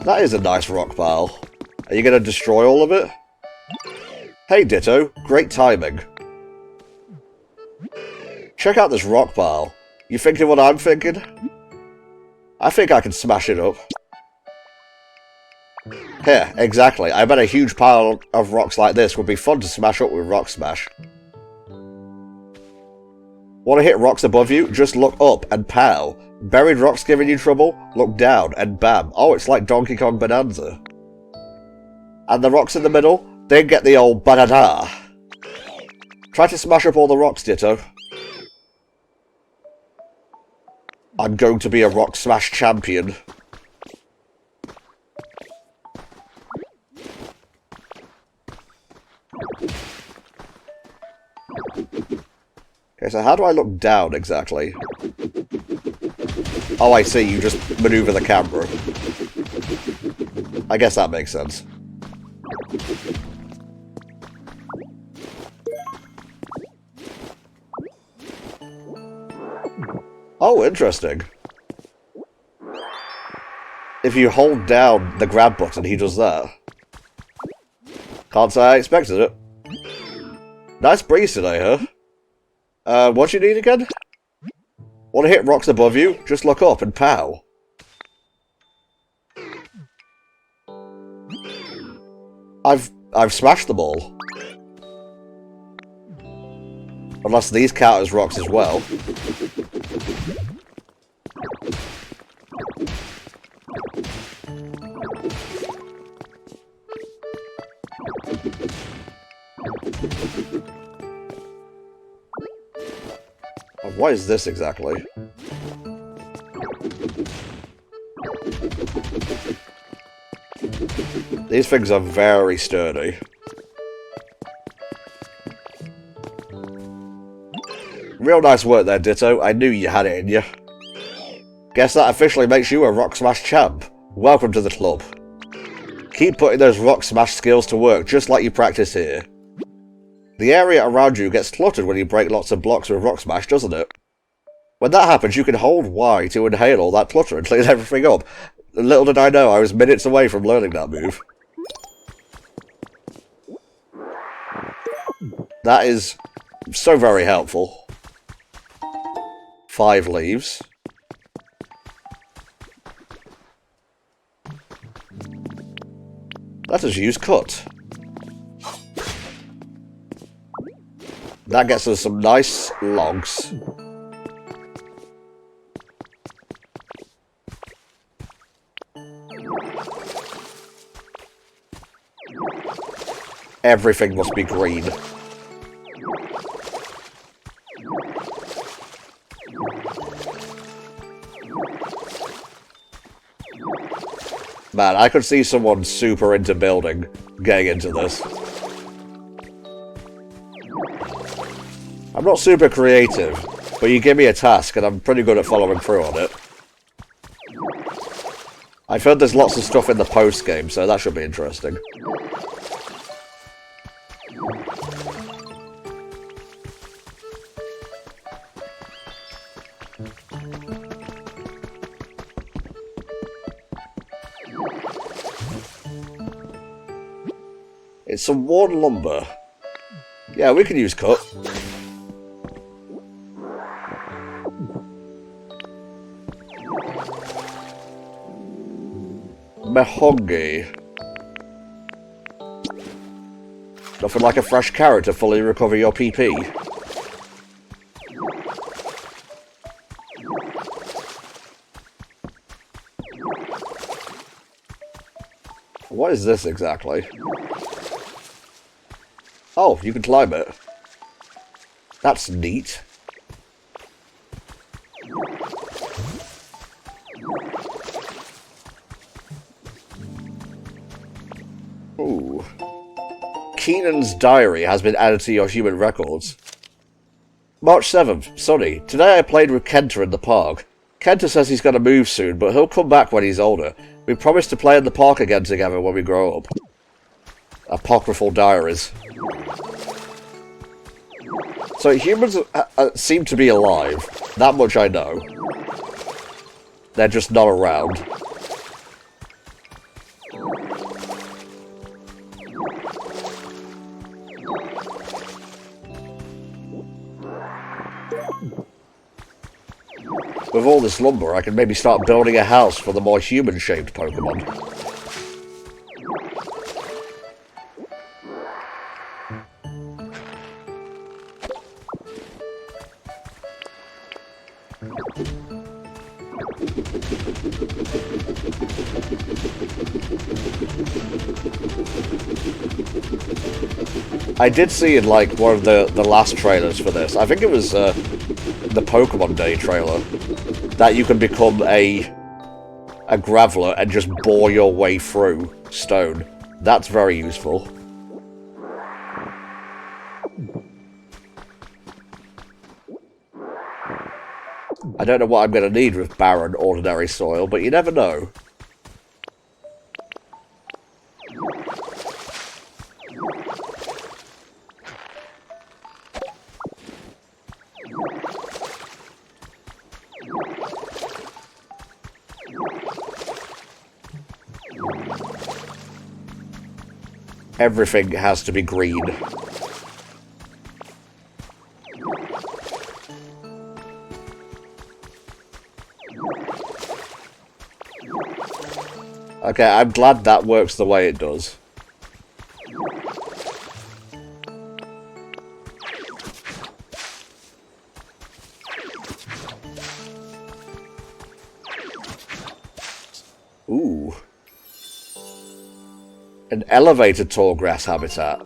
That is a nice rock pile. Are you going to destroy all of it? Hey Ditto, great timing. Check out this rock pile. You thinking what I'm thinking? I think I can smash it up. Here, exactly. I bet a huge pile of rocks like this would be fun to smash up with Rock Smash. Want to hit rocks above you? Just look up and pow. Buried rocks giving you trouble? Look down and bam. Oh, it's like Donkey Kong Bonanza. And the rocks in the middle? They get the old ba-da-da. Try to smash up all the rocks, Ditto. I'm going to be a Rock Smash champion. Okay, so how do I look down exactly? Oh, I see, you just maneuver the camera. I guess that makes sense. Oh, interesting. If you hold down the grab button, he does that. Can't say I expected it. Nice breeze today, huh? What do you need again? Want to hit rocks above you? Just look up and pow. I've smashed them all. Unless these count as rocks as well. What is this exactly? These things are very sturdy. Real nice work there, Ditto. I knew you had it in you. Guess that officially makes you a Rock Smash champ. Welcome to the club. Keep putting those Rock Smash skills to work, just like you practice here. The area around you gets cluttered when you break lots of blocks with Rock Smash, doesn't it? When that happens, you can hold Y to inhale all that clutter and clean everything up. Little did I know, I was minutes away from learning that move. That is so very helpful. 5 leaves. Let us use cut. That gets us some nice logs. Everything must be green. Man, I could see someone super into building getting into this. I'm not super creative, but you give me a task and I'm pretty good at following through on it. I've heard there's lots of stuff in the post-game, so that should be interesting. It's some worn lumber. Yeah, we can use cut. Mahogany. Nothing like a fresh carrot to fully recover your PP. What is this exactly? Oh, you can climb it. That's neat. Ooh. Keenan's diary has been added to your human records. March 7th, sunny. Today I played with Kenta in the park. Kenta says he's going to move soon, but he'll come back when he's older. We promised to play in the park again together when we grow up. Apocryphal diaries. So humans seem to be alive. That much I know. They're just not around. With all this lumber, I can maybe start building a house for the more human-shaped Pokemon. I did see in, like, one of the last trailers for this, I think it was the Pokemon Day trailer, that you can become a Graveler and just bore your way through stone. That's very useful. I don't know what I'm going to need with barren, ordinary soil, but you never know. Everything has to be green. Okay, I'm glad that works the way it does. Ooh. An elevated tall grass habitat.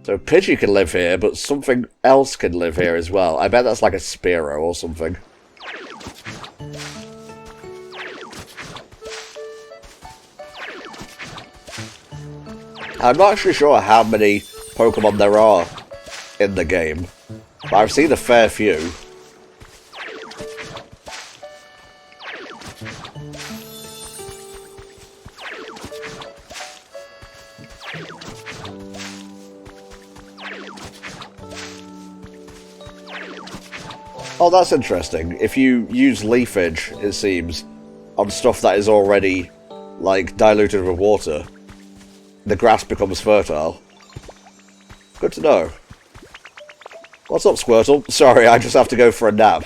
So Pidgey can live here, but something else can live here as well. I bet that's like a Spearow or something. I'm not actually sure how many Pokemon there are in the game, but I've seen a fair few. Oh, that's interesting. If you use leafage, it seems, on stuff that is already, like, diluted with water, the grass becomes fertile. Good to know. What's up, Squirtle? Sorry, I just have to go for a nap.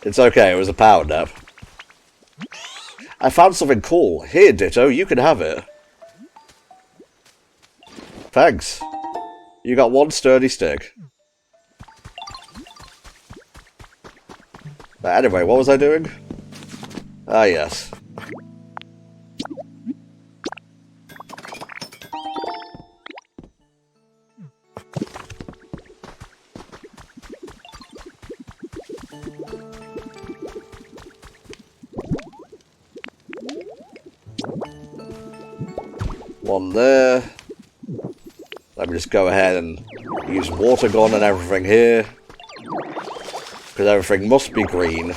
It's okay, it was a power nap. I found something cool. Here, Ditto, you can have it. Thanks. You got one sturdy stick. But anyway, what was I doing? Ah, yes. One there. Let me just go ahead and use water gun and everything here. Because everything must be green.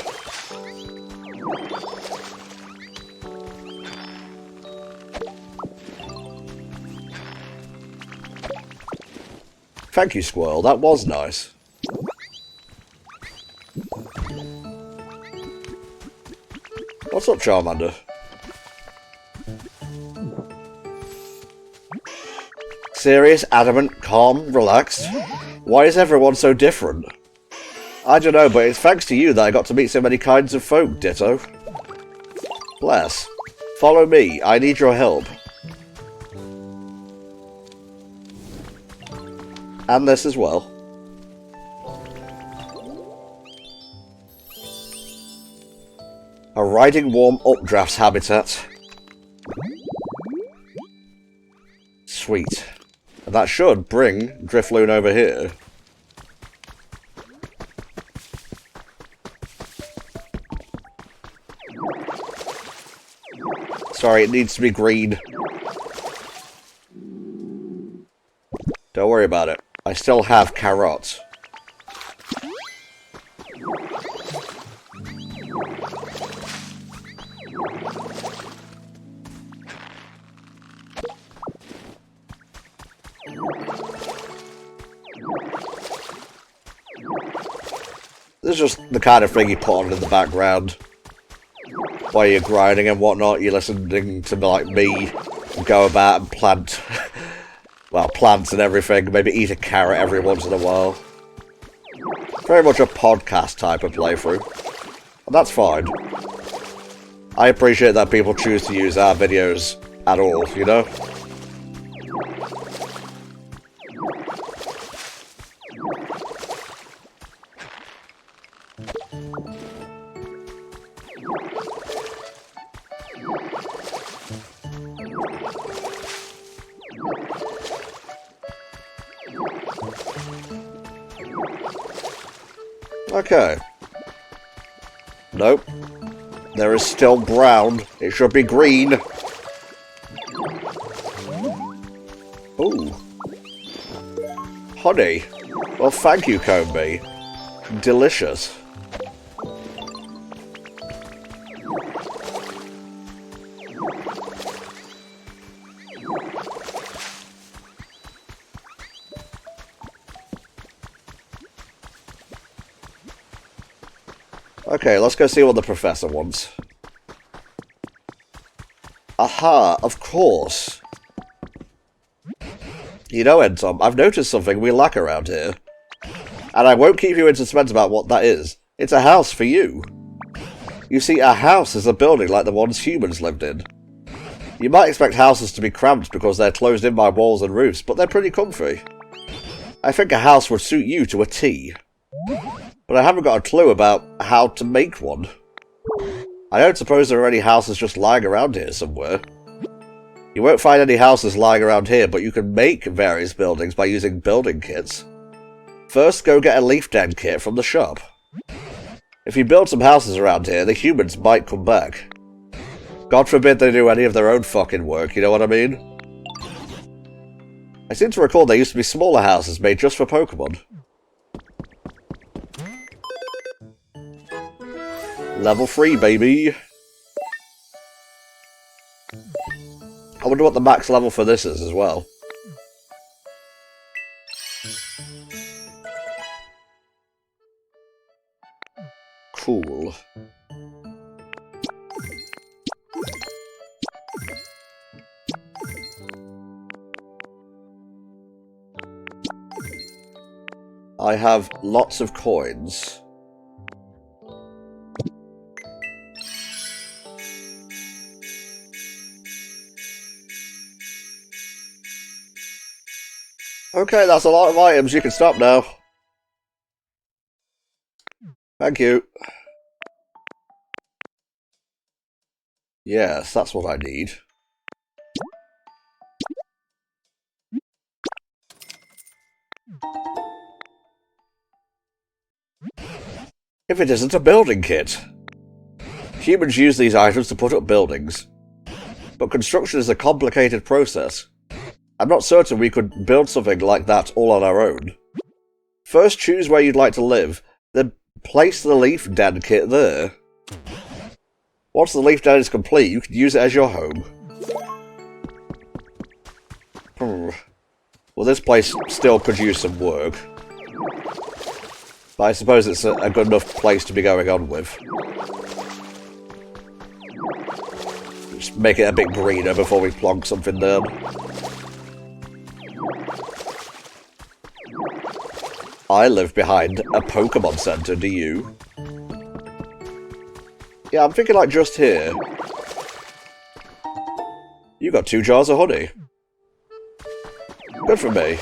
Thank you, Squirrel. That was nice. What's up, Charmander? Serious, adamant, calm, relaxed? Why is everyone so different? I don't know, but it's thanks to you that I got to meet so many kinds of folk, Ditto. Bless. Follow me, I need your help. And this as well. A riding warm updrafts habitat. Sweet. And that should bring Drifloon over here. Sorry, it needs to be green. Don't worry about it. I still have carrots. This is just the kind of thing you put on in the background. While you're grinding and whatnot, you're listening to like me go about and plant well, plants and everything. Maybe eat a carrot every once in a while. Very much a podcast type of playthrough. And that's fine. I appreciate that people choose to use our videos at all, you know? Okay. Nope. There is still brown. It should be green. Ooh. Honey. Well, thank you, Combi. Delicious. Okay, let's go see what the professor wants. Aha, of course. You know, NTom, I've noticed something we lack around here. And I won't keep you in suspense about what that is. It's a house for you. You see, a house is a building like the ones humans lived in. You might expect houses to be cramped because they're closed in by walls and roofs, but they're pretty comfy. I think a house would suit you to a T. But I haven't got a clue about how to make one. I don't suppose there are any houses just lying around here somewhere. You won't find any houses lying around here, but you can make various buildings by using building kits. First, go get a leaf den kit from the shop. If you build some houses around here, the humans might come back. God forbid they do any of their own fucking work, you know what I mean? I seem to recall there used to be smaller houses made just for Pokemon. Level 3, baby! I wonder what the max level for this is as well. Cool. I have lots of coins. Okay, that's a lot of items. You can stop now. Thank you. Yes, that's what I need. If it isn't a building kit. Humans use these items to put up buildings. But construction is a complicated process. I'm not certain we could build something like that all on our own. First, choose where you'd like to live, then place the leaf den kit there. Once the leaf den is complete, you can use it as your home. Well, this place still could use some work. But I suppose it's a good enough place to be going on with. Just make it a bit greener before we plonk something down. I live behind a Pokemon Center, do you? Yeah, I'm thinking like just here. You got 2 jars of honey. Good for me.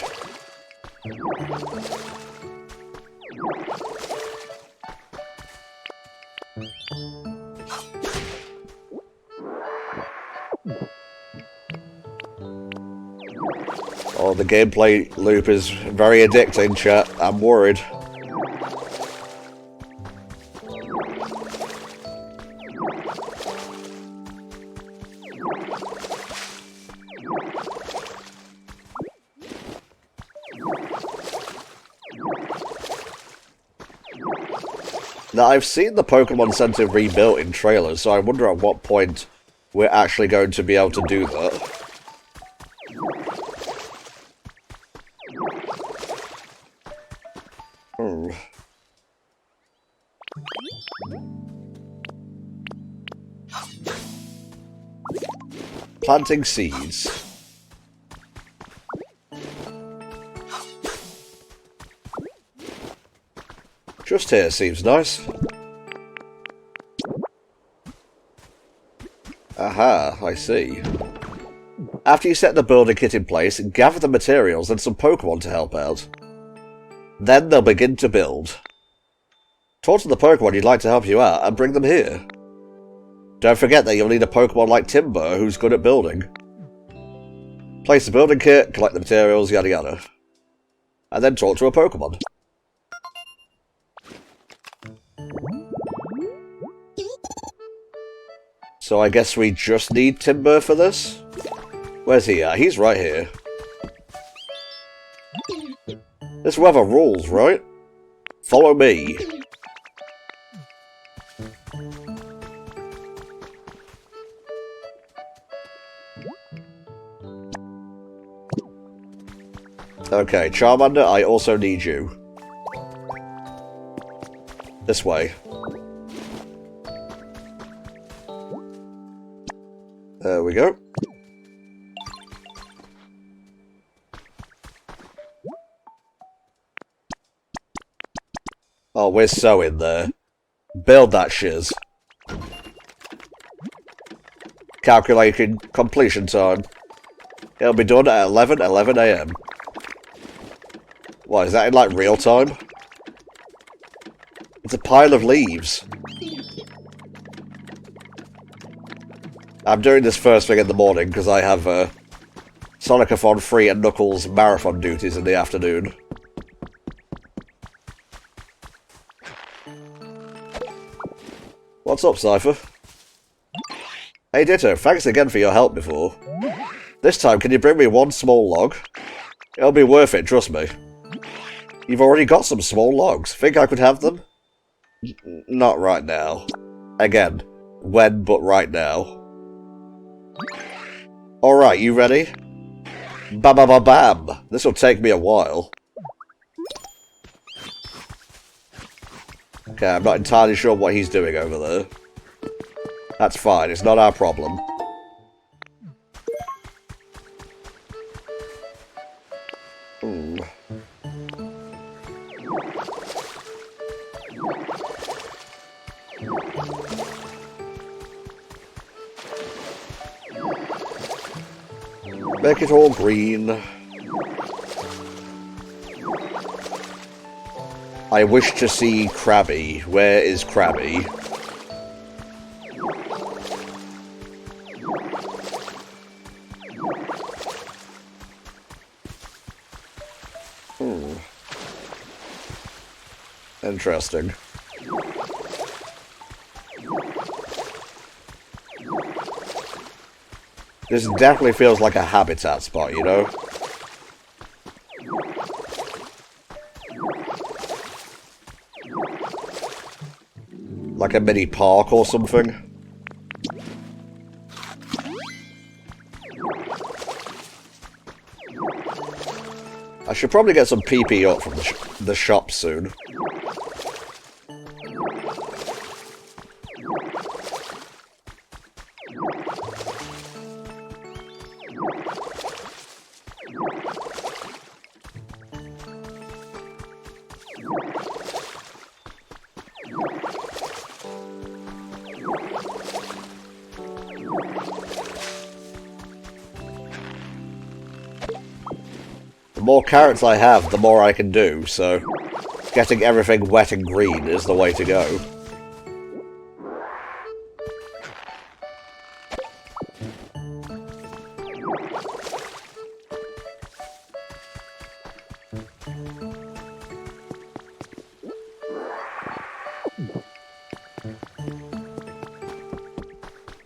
Oh, the gameplay loop is very addicting, chat. I'm worried. Now, I've seen the Pokemon Center rebuilt in trailers, so I wonder at what point we're actually going to be able to do that. Planting seeds. Just here seems nice. Aha, I see. After you set the building kit in place, gather the materials and some Pokemon to help out. Then they'll begin to build. Talk to the Pokemon you'd like to help you out and bring them here. Don't forget that you'll need a Pokemon like Timber who's good at building. Place the building kit, collect the materials, yada yada. And then talk to a Pokemon. So I guess we just need Timber for this? Where's he at? He's right here. This weather rules, right? Follow me. Okay, Charmander, I also need you. This way. There we go. Oh, we're so in there. Build that shiz. Calculating completion time. It'll be done at 11 AM. What, is that in, like, real time? It's a pile of leaves. I'm doing this first thing in the morning because I have Sonic-a-thon 3 and Knuckles marathon duties in the afternoon. What's up, Cypher? Hey Ditto, thanks again for your help before. This time, can you bring me one small log? It'll be worth it, trust me. You've already got some small logs. Think I could have them? Not right now. Again, when but right now. Alright, you ready? Ba-ba-ba-bam! This'll take me a while. Okay, I'm not entirely sure what he's doing over there. That's fine, it's not our problem. Make it all green. I wish to see Krabby. Where is Krabby? Interesting. This definitely feels like a habitat spot, you know? Like a mini park or something. I should probably get some PP up from the shop soon. The more carrots I have, the more I can do, so getting everything wet and green is the way to go.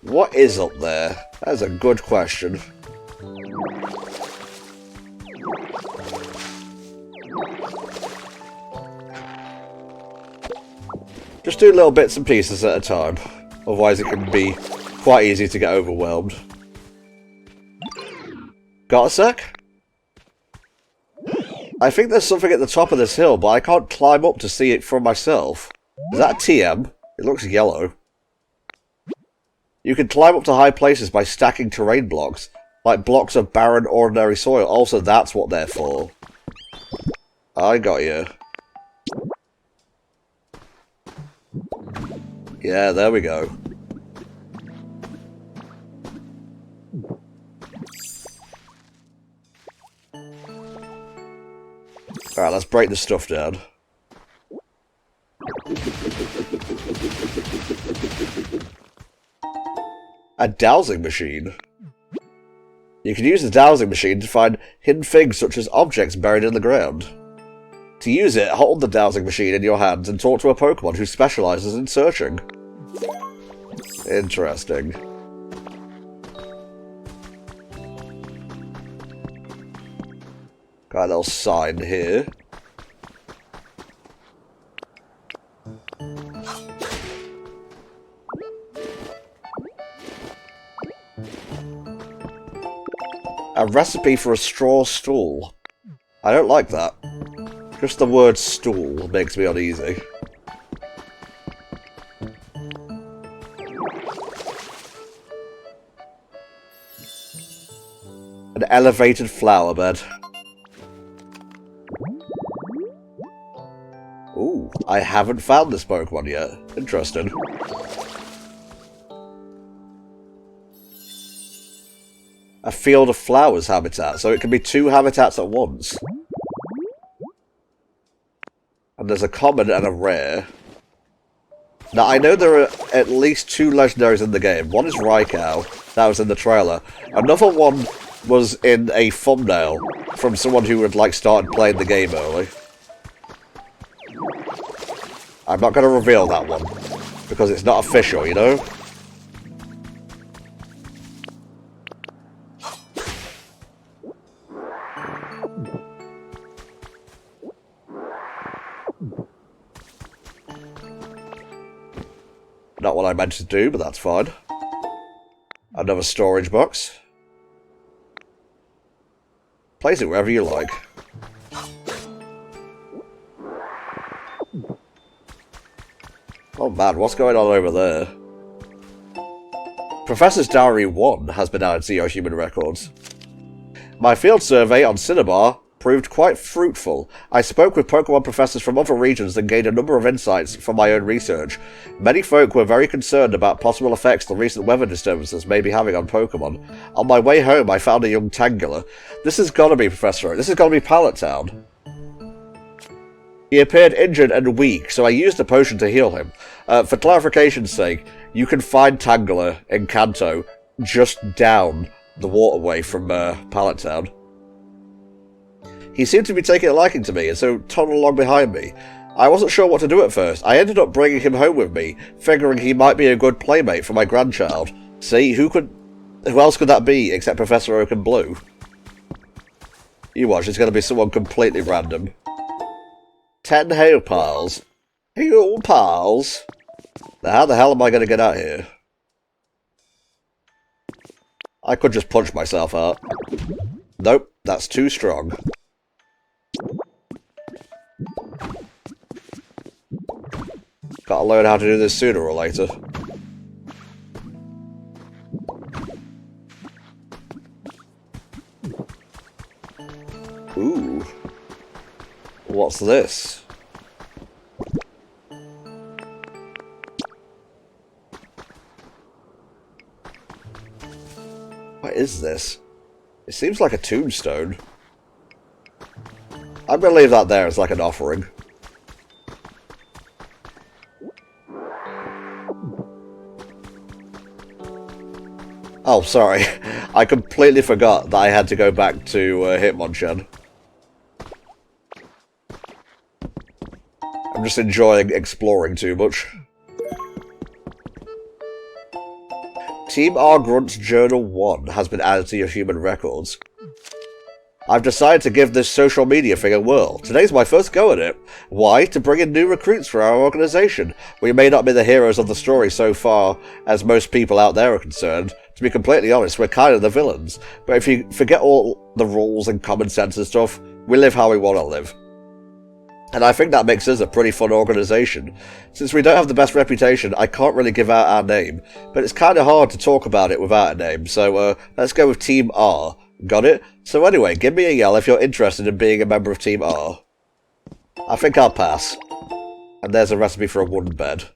What is up there? That's a good question. Just do little bits and pieces at a time, otherwise it can be quite easy to get overwhelmed. Got a sec? I think there's something at the top of this hill, but I can't climb up to see it from myself. Is that a TM? It looks yellow. You can climb up to high places by stacking terrain blocks, like blocks of barren, ordinary soil. Also, that's what they're for. I got you. Yeah, there we go. Alright, let's break this stuff down. A dowsing machine. You can use the dowsing machine to find hidden things such as objects buried in the ground. To use it, hold the dowsing machine in your hands and talk to a Pokemon who specializes in searching. Interesting. Got a little sign here. A recipe for a straw stool. I don't like that. Just the word stool makes me uneasy. An elevated flower bed. Ooh, I haven't found this Pokemon yet. Interesting. A field of flowers habitat, so it can be 2 habitats at once. And there's a common and a rare. Now, I know there are at least 2 legendaries in the game. One is Raikou, that was in the trailer. Another one was in a thumbnail from someone who had, like, started playing the game early. I'm not going to reveal that one, because it's not official, you know? Not what I meant to do, but that's fine. Another storage box. Place it wherever you like. Oh man, what's going on over there? Professor's Diary 1 has been added to your human records. My field survey on Cinnabar proved quite fruitful. I spoke with Pokemon professors from other regions and gained a number of insights from my own research. Many folk were very concerned about possible effects the recent weather disturbances may be having on Pokemon. On my way home, I found a young Tangela. This has got to be Professor Oak. This has got to be Pallet Town. He appeared injured and weak, so I used a potion to heal him. For clarification's sake, you can find Tangela in Kanto just down the waterway from Pallet Town. He seemed to be taking a liking to me, and so toddled along behind me. I wasn't sure what to do at first. I ended up bringing him home with me, figuring he might be a good playmate for my grandchild. See, who else could that be except Professor Oak and Blue? You watch, it's going to be someone completely random. 10 hail piles. Hail piles? Now how the hell am I going to get out here? I could just punch myself out. Nope, that's too strong. Gotta learn how to do this sooner or later. Ooh. What's this? What is this? It seems like a tombstone. I'm gonna leave that there as like an offering. Oh, sorry. I completely forgot that I had to go back to Hitmonchan. I'm just enjoying exploring too much. Team R Grunt's Journal 1 has been added to your human records. I've decided to give this social media thing a whirl. Today's my first go at it. Why? To bring in new recruits for our organisation. We may not be the heroes of the story so far as most people out there are concerned. To be completely honest, we're kind of the villains. But if you forget all the rules and common sense and stuff, we live how we want to live. And I think that makes us a pretty fun organisation. Since we don't have the best reputation, I can't really give out our name. But it's kind of hard to talk about it without a name, so let's go with Team R. Got it? So anyway, give me a yell if you're interested in being a member of Team R. I think I'll pass. And there's a recipe for a wooden bed.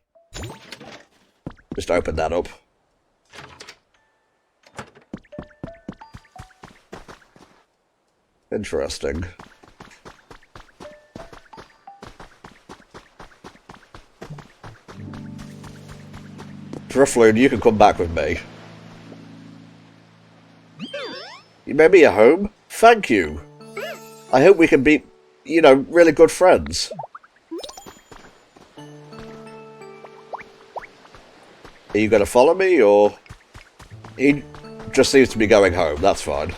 Just open that up. Interesting. Drifloon, you can come back with me. You made me a home? Thank you. I hope we can be, you know, really good friends. Are you going to follow me, or... He just seems to be going home, that's fine.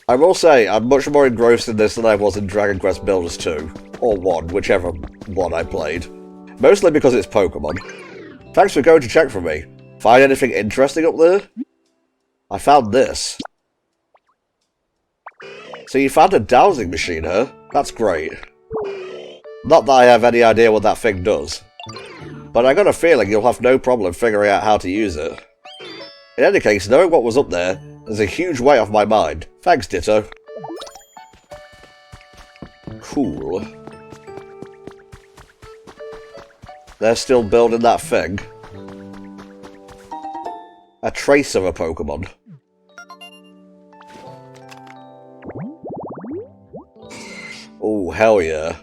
I will say, I'm much more engrossed in this than I was in Dragon Quest Builders 2. Or 1, whichever one I played. Mostly because it's Pokemon. Thanks for going to check for me. Find anything interesting up there? I found this. So you found a dowsing machine, huh? That's great. Not that I have any idea what that thing does. But I got a feeling you'll have no problem figuring out how to use it. In any case, knowing what was up there is a huge weight off my mind. Thanks, Ditto. Cool. They're still building that thing. A trace of a Pokemon. Oh, hell yeah.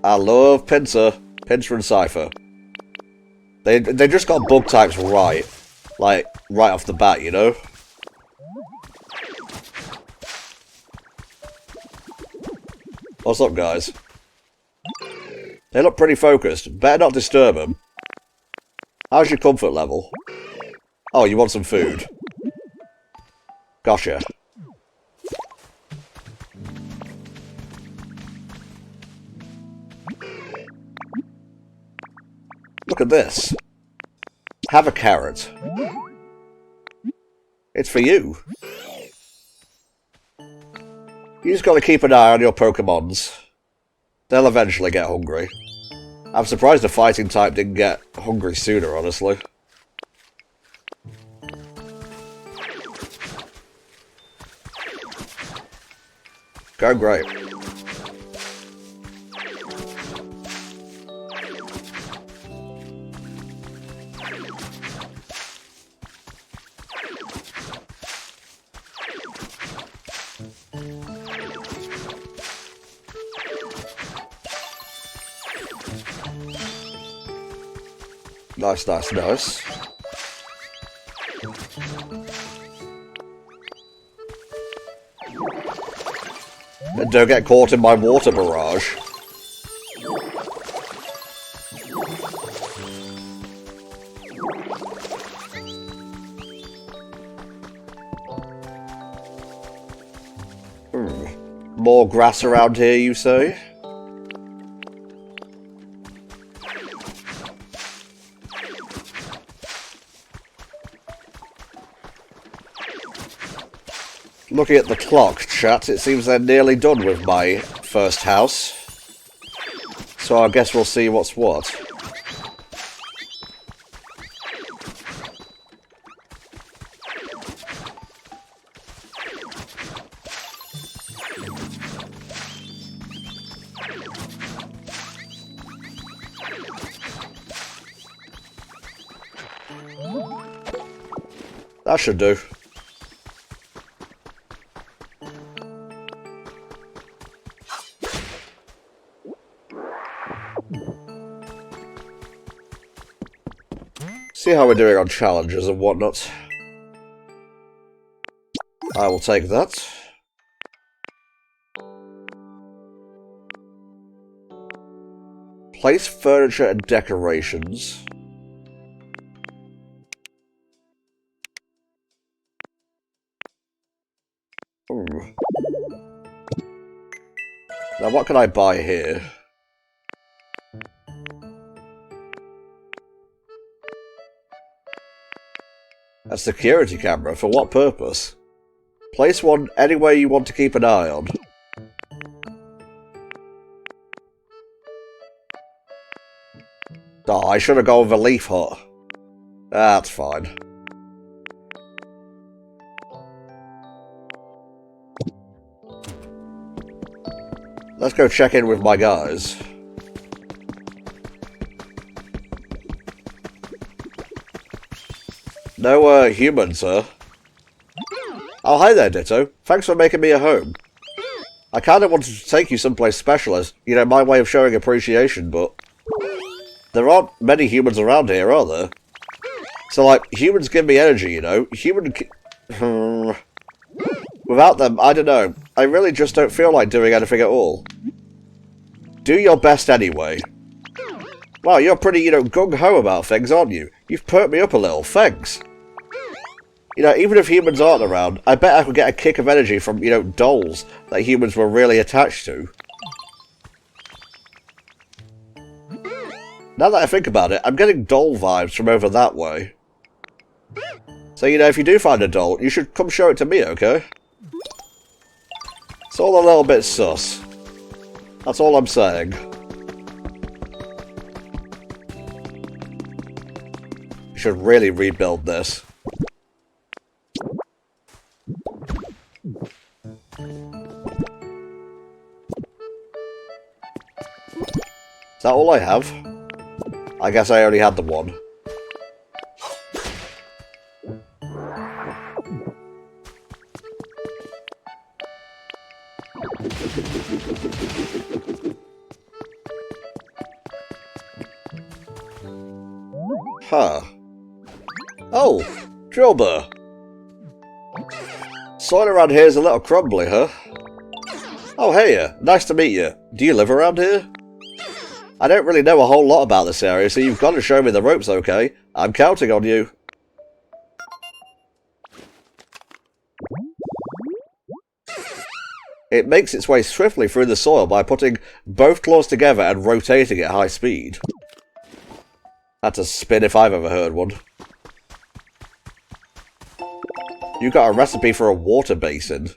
I love Pinsir. Pinsir and Cypher. They just got bug types right. Like, right off the bat, you know? What's up, guys? They look pretty focused. Better not disturb them. How's your comfort level? Oh, you want some food. Gotcha. Look at this. Have a carrot. It's for you. You just gotta keep an eye on your Pokemons. They'll eventually get hungry. I'm surprised the fighting type didn't get hungry sooner, honestly. Going great. Nice, nice, nice. And don't get caught in my water barrage. More grass around here, you say? Looking at the clock, chat, it seems they're nearly done with my first house. So I guess we'll see what's what. That should do. See how we're doing on challenges and whatnot. I will take that. Place furniture and decorations. Ooh. Now what can I buy here? A security camera, for what purpose? Place one anywhere you want to keep an eye on. Oh, I should have gone with a leaf hut. That's fine. Let's go check in with my guys. No, humans, sir. Oh, hi there, Ditto. Thanks for making me a home. I kind of wanted to take you someplace special as, you know, my way of showing appreciation, but there aren't many humans around here, are there? So, like, humans give me energy, you know? Without them, I don't know. I really just don't feel like doing anything at all. Do your best anyway. Wow, you're pretty, you know, gung-ho about things, aren't you? You've perked me up a little. Thanks. You know, even if humans aren't around, I bet I could get a kick of energy from, you know, dolls that humans were really attached to. Now that I think about it, I'm getting doll vibes from over that way. So, you know, if you do find a doll, you should come show it to me, okay? It's all a little bit sus. That's all I'm saying. You should really rebuild this. Is that all I have? I guess I only had the one. Huh. Oh, Drillbur. Soil around here is a little crumbly, huh? Oh, hey, nice to meet you. Do you live around here? I don't really know a whole lot about this area, so you've got to show me the ropes, okay? I'm counting on you. It makes its way swiftly through the soil by putting both claws together and rotating at high speed. That's a spin if I've ever heard one. You got a recipe for a water basin.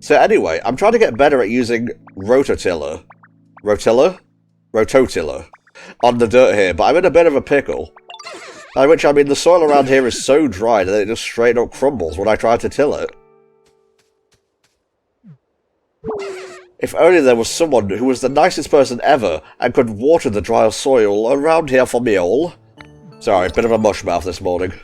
So anyway, I'm trying to get better at using rototiller on the dirt here, but I'm in a bit of a pickle. By which I mean the soil around here is so dry that it just straight up crumbles when I try to till it. If only there was someone who was the nicest person ever and could water the dry soil around here for me all. Sorry, bit of a mushmouth this morning.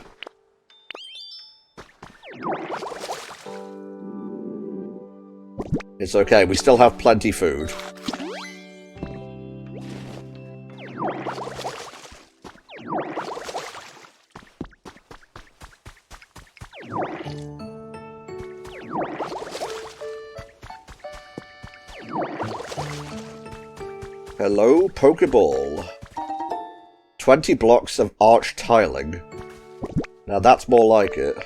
It's okay, we still have plenty food. Hello, Pokeball. 20 blocks of arch tiling. Now that's more like it.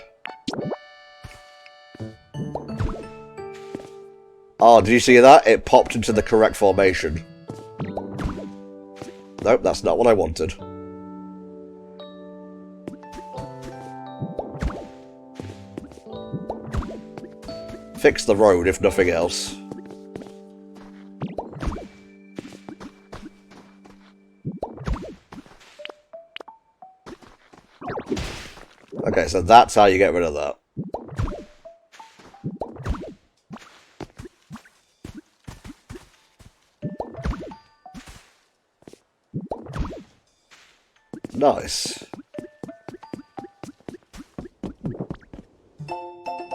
Oh, did you see that? It popped into the correct formation. Nope, that's not what I wanted. Fix the road, if nothing else. Okay, so that's how you get rid of that. Nice.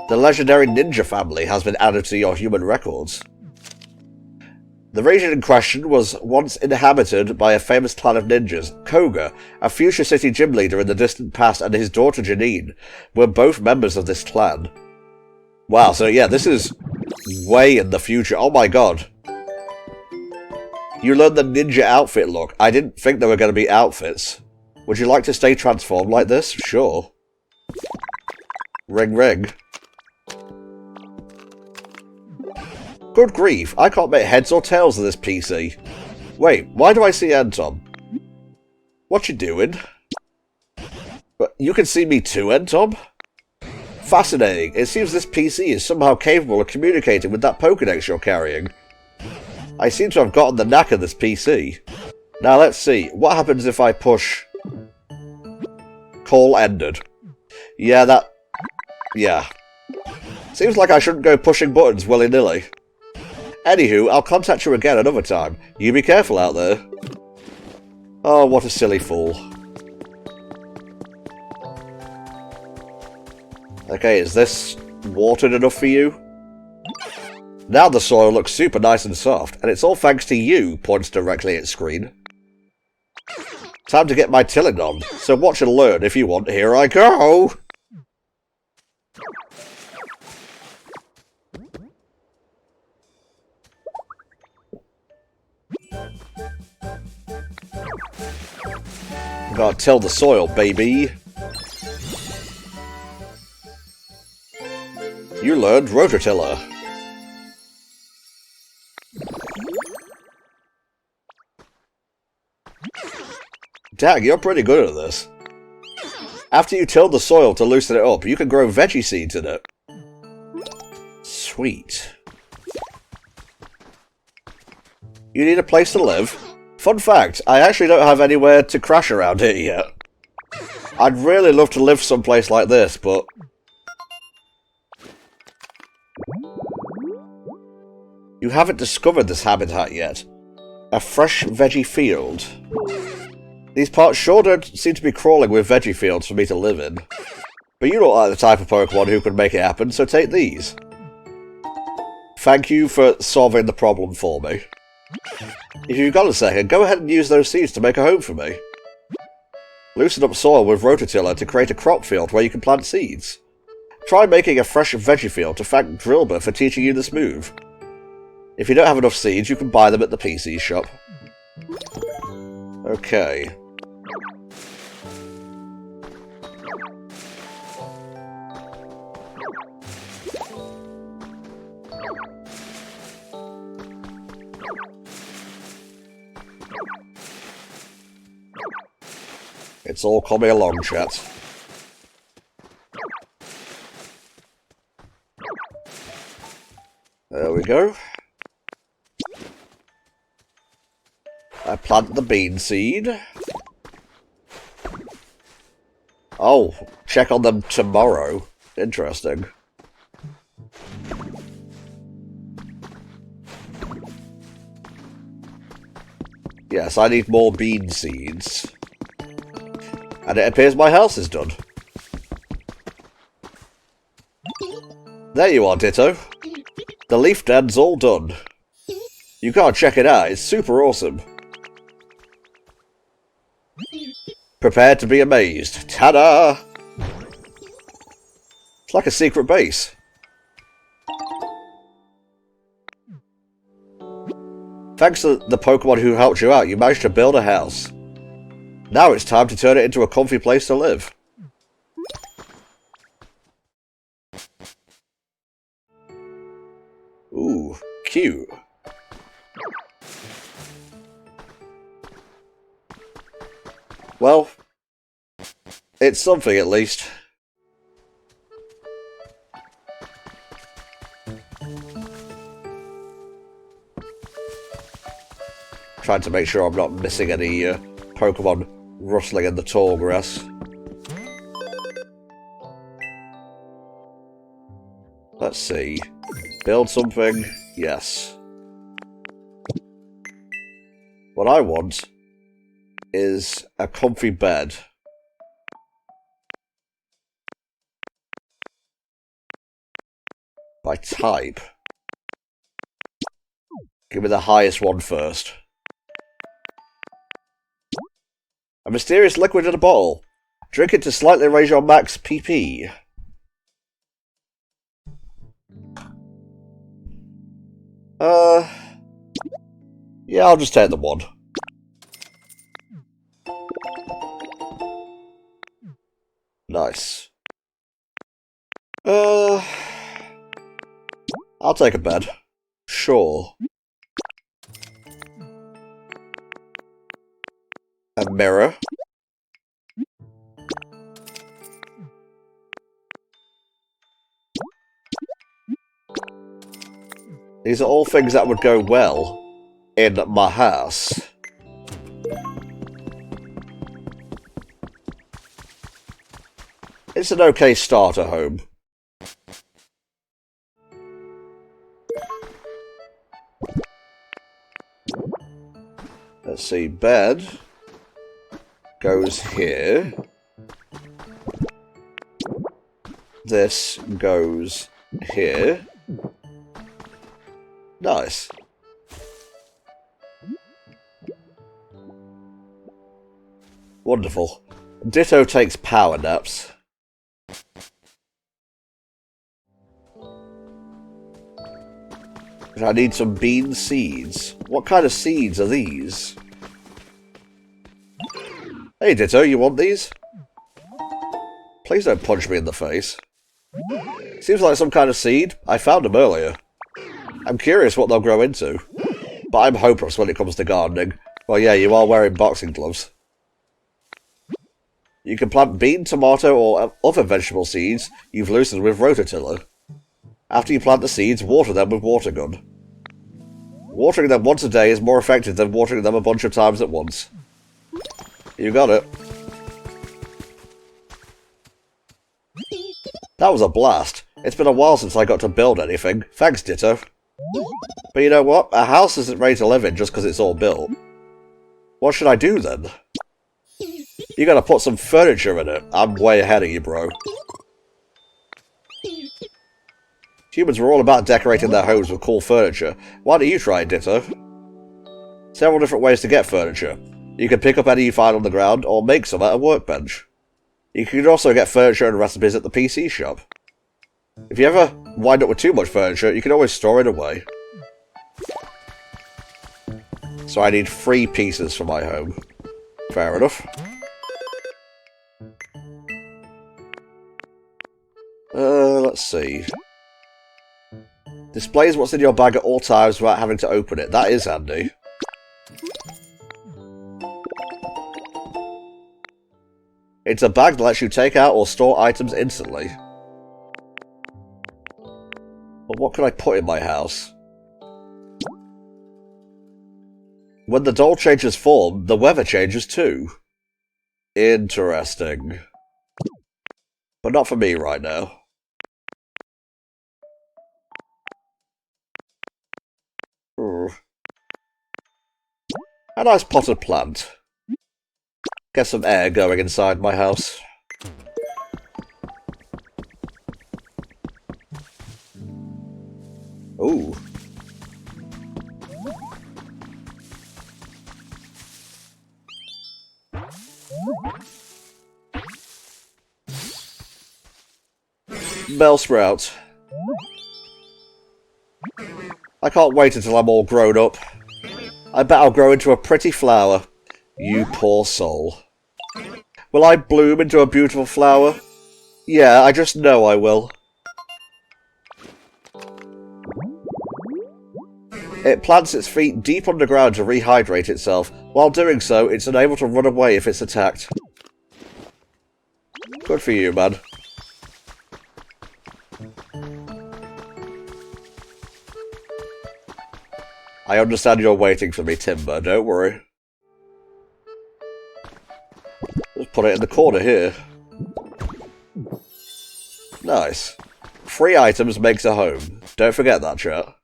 The legendary ninja family has been added to your human records. The region in question was once inhabited by a famous clan of ninjas. Koga, a future city gym leader in the distant past, and his daughter Janine were both members of this clan. Wow, so yeah, this is way in the future. Oh my god. You learned the ninja outfit look. I didn't think there were going to be outfits. Would you like to stay transformed like this? Sure. Ring ring. Good grief, I can't make heads or tails of this PC. Wait, why do I see NTom? What you doing? But you can see me too, NTom? Fascinating. It seems this PC is somehow capable of communicating with that Pokédex you're carrying. I seem to have gotten the knack of this PC. Now let's see, what happens if I push... Call ended. Yeah, that... Yeah. Seems like I shouldn't go pushing buttons willy-nilly. Anywho, I'll contact you again another time. You be careful out there. Oh, what a silly fool. Okay, is this watered enough for you? Now the soil looks super nice and soft, and it's all thanks to you, points directly at screen. Time to get my tilling on, so watch and learn if you want. Here I go! Gotta till the soil, baby. You learned Rototiller. Dang, you're pretty good at this. After you till the soil to loosen it up, you can grow veggie seeds in it. Sweet. You need a place to live? Fun fact, I actually don't have anywhere to crash around here yet. I'd really love to live someplace like this, but... You haven't discovered this habitat yet. A fresh veggie field. These parts sure don't seem to be crawling with veggie fields for me to live in. But you look like the type of Pokemon who can make it happen, so take these. Thank you for solving the problem for me. If you've got a second, go ahead and use those seeds to make a home for me. Loosen up soil with Rototiller to create a crop field where you can plant seeds. Try making a fresh veggie field to thank Drillbur for teaching you this move. If you don't have enough seeds, you can buy them at the PC shop. Okay. It's all coming along, chat. There we go. I plant the bean seed. Oh, check on them tomorrow. Interesting. Yes, I need more bean seeds. And it appears my house is done. There you are, Ditto. The leaf den's all done. You gotta check it out, it's super awesome. Prepare to be amazed. Ta-da! It's like a secret base. Thanks to the Pokemon who helped you out, you managed to build a house. Now it's time to turn it into a comfy place to live. Ooh, cute. Well, it's something at least. Trying to make sure I'm not missing any Pokemon rustling in the tall grass. Let's see. Build something. Yes. What I want is a comfy bed. By type. Give me the highest one first. A mysterious liquid in a bottle. Drink it to slightly raise your max PP. Yeah, I'll just take the one. Nice. I'll take a bed. Sure. A mirror. These are all things that would go well in my house. It's an okay starter home. Let's see, bed goes here. This goes here. Nice. Wonderful. Ditto takes power naps. I need some bean seeds. What kind of seeds are these? Hey Ditto, you want these? Please don't punch me in the face. Seems like some kind of seed. I found them earlier. I'm curious what they'll grow into. But I'm hopeless when it comes to gardening. Well, yeah, you are wearing boxing gloves. You can plant bean, tomato, or other vegetable seeds you've loosened with rototiller. After you plant the seeds, water them with water gun. Watering them once a day is more effective than watering them a bunch of times at once. You got it. That was a blast. It's been a while since I got to build anything. Thanks, Ditto. But you know what? A house isn't ready to live in just because it's all built. What should I do then? You gotta put some furniture in it. I'm way ahead of you, bro. Humans were all about decorating their homes with cool furniture. Why don't you try it, Ditto? Several different ways to get furniture. You can pick up any you find on the ground, or make some at a workbench. You can also get furniture and recipes at the PC shop. If you ever wind up with too much furniture, you can always store it away. So I need 3 pieces for my home. Fair enough. Let's see. Displays what's in your bag at all times without having to open it. That is handy. It's a bag that lets you take out or store items instantly. But what can I put in my house? When the doll changes form, the weather changes too. Interesting. But not for me right now. A nice potted plant. Get some air going inside my house. Ooh. Bell sprout. I can't wait until I'm all grown up. I bet I'll grow into a pretty flower. You poor soul. Will I bloom into a beautiful flower? Yeah, I just know I will. It plants its feet deep underground to rehydrate itself. While doing so, it's unable to run away if it's attacked. Good for you, man. I understand you're waiting for me, Timber, don't worry. Just put it in the corner here. Nice. 3 items makes a home. Don't forget that, chat.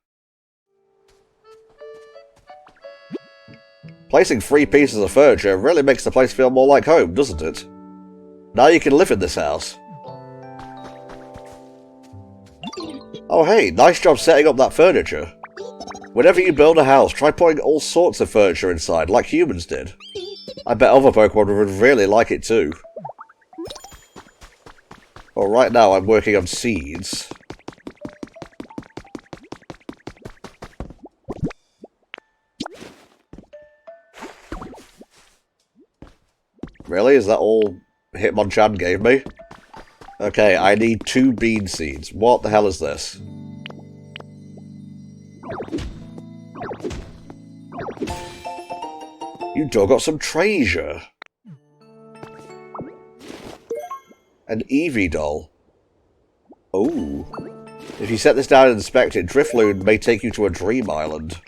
Placing 3 pieces of furniture really makes the place feel more like home, doesn't it? Now you can live in this house. Oh hey, nice job setting up that furniture. Whenever you build a house, try putting all sorts of furniture inside, like humans did. I bet other Pokemon would really like it too. Well, right now I'm working on seeds. Really? Is that all Hitmonchan gave me? Okay, I need 2 bean seeds. What the hell is this? You dug up some treasure. An Eevee doll. Oh. If you set this down and inspect it, Drifloon may take you to a dream island.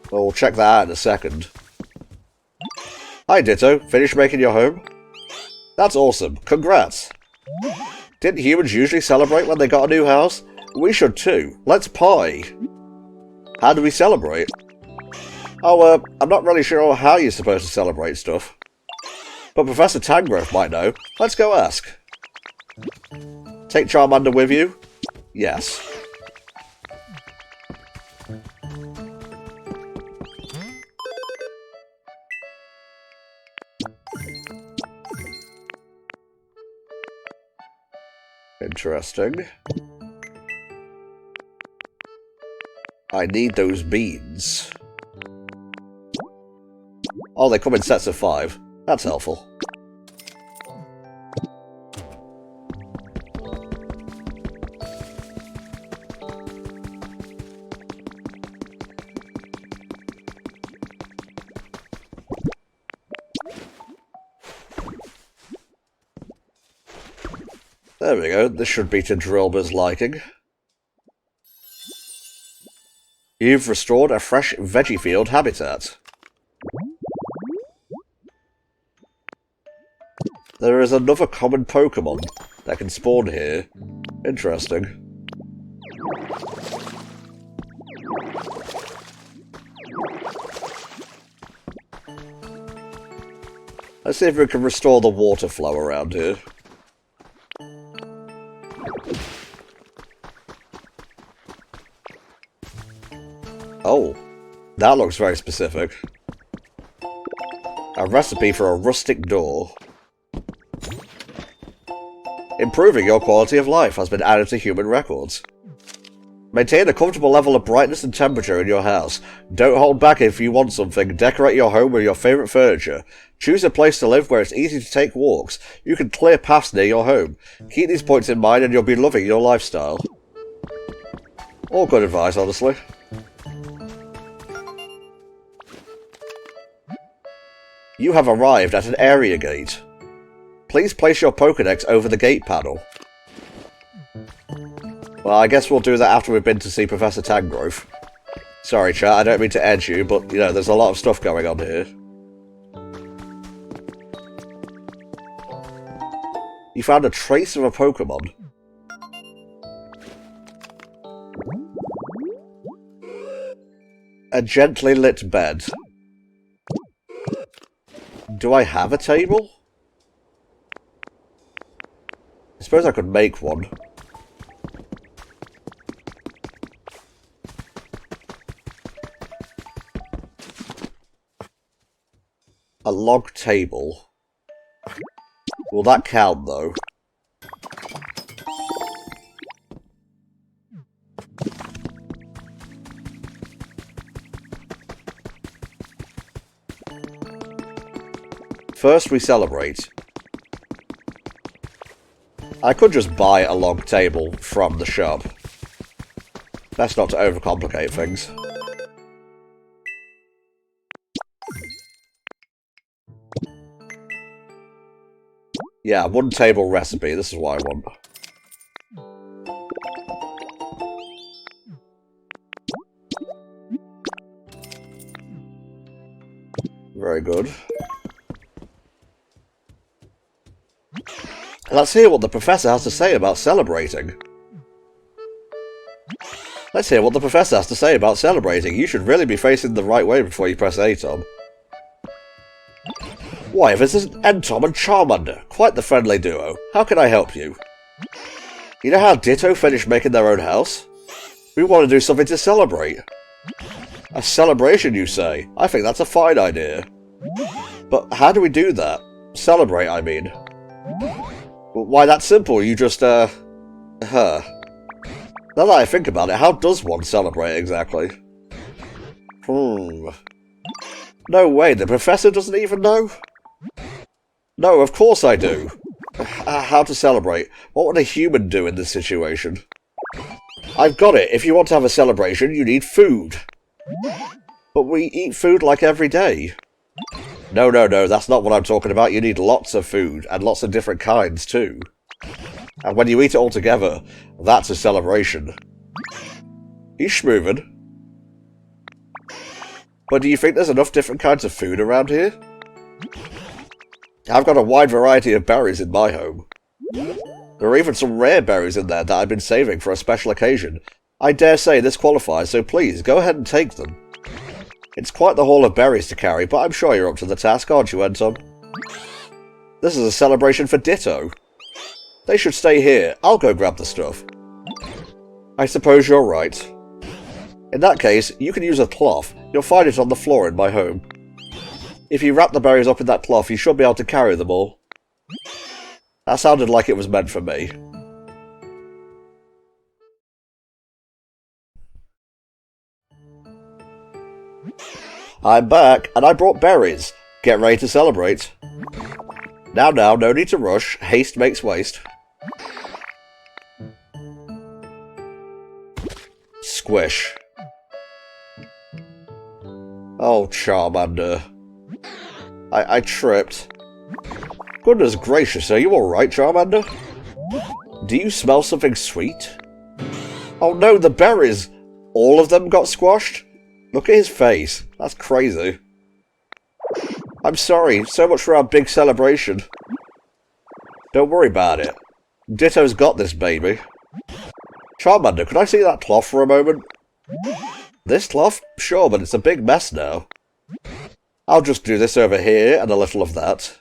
Well, we'll check that out in a second. Hi Ditto, finished making your home? That's awesome, congrats! Didn't humans usually celebrate when they got a new house? We should too. Let's pie! How do we celebrate? Oh, I'm not really sure how you're supposed to celebrate stuff. But Professor Tangrowth might know. Let's go ask. Take Charmander with you? Yes. Interesting. I need those beans. Oh, they come in sets of 5. That's helpful. There we go. This should be to Drilber's liking. You've restored a fresh veggie field habitat. There is another common Pokémon that can spawn here. Interesting. Let's see if we can restore the water flow around here. Oh, that looks very specific. A recipe for a rustic door. Improving your quality of life has been added to human records. Maintain a comfortable level of brightness and temperature in your house. Don't hold back if you want something. Decorate your home with your favourite furniture. Choose a place to live where it's easy to take walks. You can clear paths near your home. Keep these points in mind and you'll be loving your lifestyle. All good advice, honestly. You have arrived at an area gate. Please place your Pokédex over the gate panel. Well, I guess we'll do that after we've been to see Professor Tangrowth. Sorry, chat, I don't mean to edge you, but, you know, there's a lot of stuff going on here. You found a trace of a Pokémon. A gently lit bed. Do I have a table? I suppose I could make one. A log table. Will that count, though? First we celebrate. I could just buy a log table from the shop. Best not to overcomplicate things. Yeah, one table recipe, this is what I want. Very good. Let's hear what the Professor has to say about celebrating. Let's hear what the Professor has to say about celebrating. You should really be facing the right way before you press NTom. Why, this is NTom and Charmander. Quite the friendly duo. How can I help you? You know how Ditto finished making their own house? We want to do something to celebrate. A celebration, you say? I think that's a fine idea. But how do we do that? Celebrate, I mean. Why, that's simple. You just, Now that I think about it, how does one celebrate exactly? No way, the Professor doesn't even know? No, of course I do. How to celebrate? What would a human do in this situation? I've got it. If you want to have a celebration, you need food. But we eat food like every day. No, that's not what I'm talking about. You need lots of food, and lots of different kinds, too. And when you eat it all together, that's a celebration. He's schmoovin'. But do you think there's enough different kinds of food around here? I've got a wide variety of berries in my home. There are even some rare berries in there that I've been saving for a special occasion. I dare say this qualifies, so please, go ahead and take them. It's quite the haul of berries to carry, but I'm sure you're up to the task, aren't you, NTom? This is a celebration for Ditto. They should stay here. I'll go grab the stuff. I suppose you're right. In that case, you can use a cloth. You'll find it on the floor in my home. If you wrap the berries up in that cloth, you should be able to carry them all. That sounded like it was meant for me. I'm back, and I brought berries. Get ready to celebrate. Now, no need to rush. Haste makes waste. Squish. Oh, Charmander. I tripped. Goodness gracious, are you alright, Charmander? Do you smell something sweet? Oh no, the berries! All of them got squashed? Look at his face. That's crazy. I'm sorry, so much for our big celebration. Don't worry about it. Ditto's got this, baby. Charmander, could I see that cloth for a moment? This cloth? Sure, but it's a big mess now. I'll just do this over here and a little of that.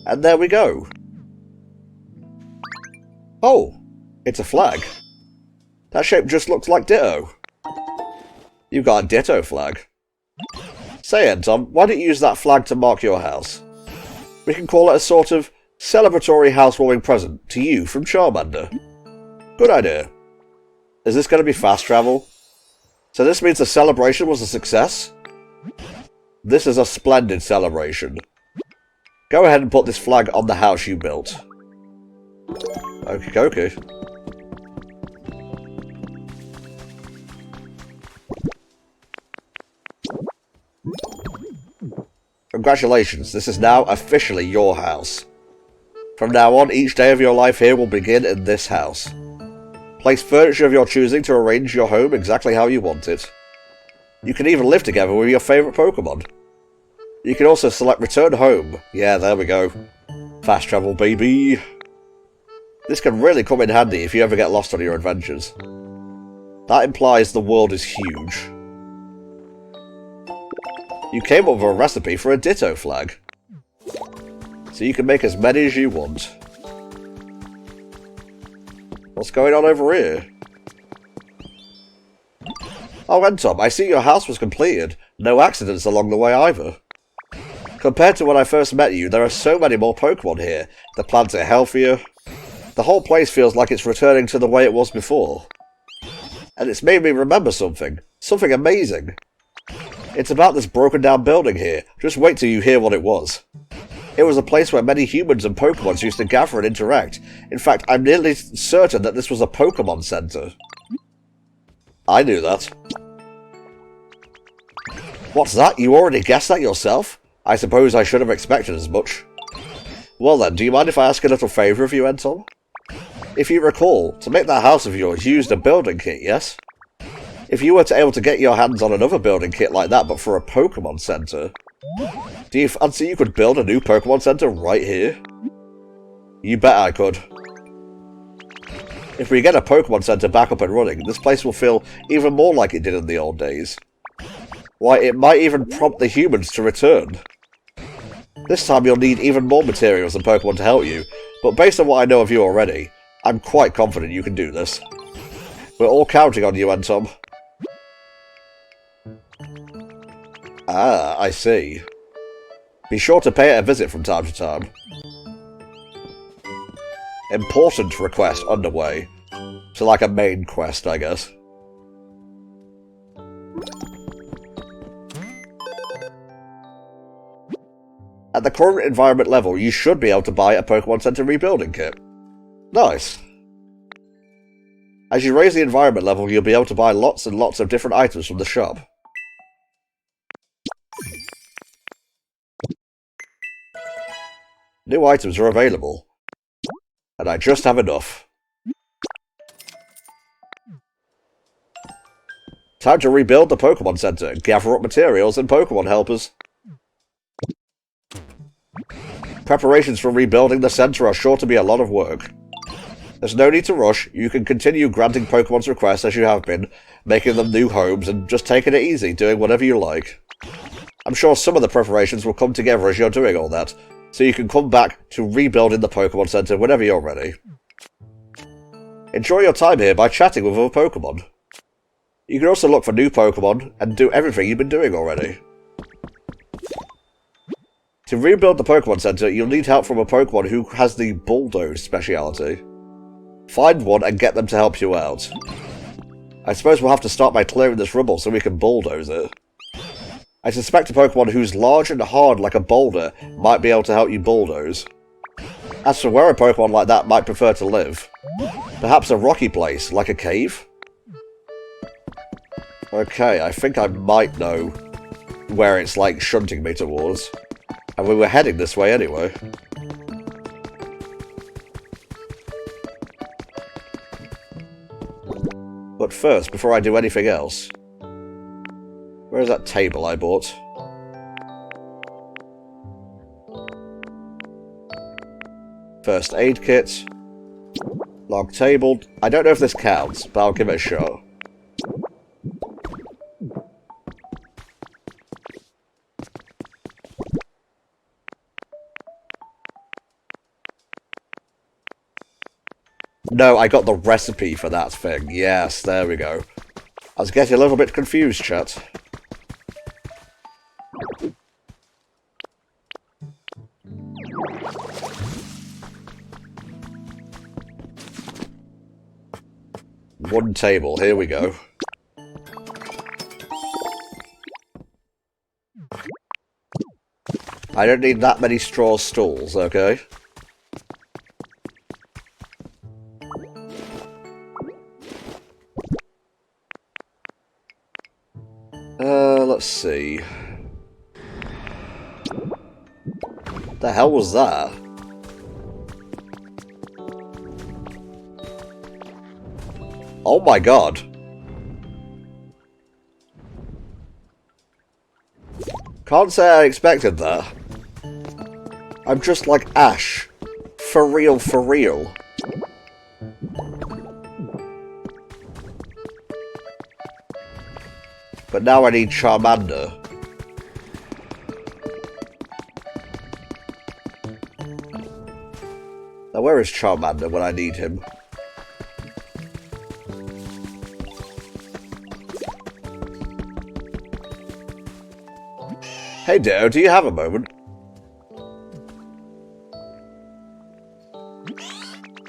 And there we go. Oh, it's a flag. That shape just looks like Ditto. You got a Ditto flag. Say, NTom, why don't you use that flag to mark your house? We can call it a sort of celebratory housewarming present to you from Charmander. Good idea. Is this going to be fast travel? So this means the celebration was a success? This is a splendid celebration. Go ahead and put this flag on the house you built. Okie dokie. Congratulations, this is now officially your house. From now on, each day of your life here will begin in this house. Place furniture of your choosing to arrange your home exactly how you want it. You can even live together with your favourite Pokémon. You can also select Return Home. Yeah, there we go. Fast travel, baby. This can really come in handy if you ever get lost on your adventures. That implies the world is huge. You came up with a recipe for a Ditto flag. So you can make as many as you want. What's going on over here? Oh, NTom, I see your house was completed. No accidents along the way either. Compared to when I first met you, there are so many more Pokemon here. The plants are healthier. The whole place feels like it's returning to the way it was before. And it's made me remember something. Something amazing. It's about this broken down building here. Just wait till you hear what it was. It was a place where many humans and Pokemons used to gather and interact. In fact, I'm nearly certain that this was a Pokemon Center. I knew that. What's that? You already guessed that yourself? I suppose I should have expected as much. Well then, do you mind if I ask a little favour of you, NTom? If you recall, to make that house of yours, you used a building kit, yes? If you were able to get your hands on another building kit like that, but for a Pokemon Center, do you fancy you could build a new Pokemon Center right here? You bet I could. If we get a Pokemon Center back up and running, this place will feel even more like it did in the old days. Why, it might even prompt the humans to return. This time you'll need even more materials and Pokemon to help you, but based on what I know of you already, I'm quite confident you can do this. We're all counting on you, NTom. Ah, I see. Be sure to pay it a visit from time to time. Important request underway. So like a main quest, I guess. At the current environment level, you should be able to buy a Pokemon Center rebuilding kit. Nice. As you raise the environment level, you'll be able to buy lots and lots of different items from the shop. New items are available. And I just have enough. Time to rebuild the Pokemon Center and gather up materials and Pokemon helpers. Preparations for rebuilding the center are sure to be a lot of work. There's no need to rush. You can continue granting Pokemon's requests as you have been, making them new homes, and just taking it easy, doing whatever you like. I'm sure some of the preparations will come together as you're doing all that, so you can come back to rebuilding the Pokemon Center whenever you're ready. Enjoy your time here by chatting with other Pokemon. You can also look for new Pokemon and do everything you've been doing already. To rebuild the Pokemon Center, you'll need help from a Pokemon who has the Bulldoze speciality. Find one and get them to help you out. I suppose we'll have to start by clearing this rubble so we can bulldoze it. I suspect a Pokemon who's large and hard like a boulder might be able to help you bulldoze. As for where a Pokemon like that might prefer to live, perhaps a rocky place, like a cave? Okay, I think I might know where it's like shunting me towards. And we were heading this way anyway. But first, before I do anything else, where's that table I bought? First aid kit. Log table. I don't know if this counts, but I'll give it a shot. No, I got the recipe for that thing. Yes, there we go. I was getting a little bit confused, chat. One table, here we go. I don't need that many straw stools, okay? Let's see. The hell was that? Oh my god. Can't say I expected that. I'm just like Ash. For real, for real. But now I need Charmander. Now where is Charmander when I need him? Hey Ditto, do you have a moment?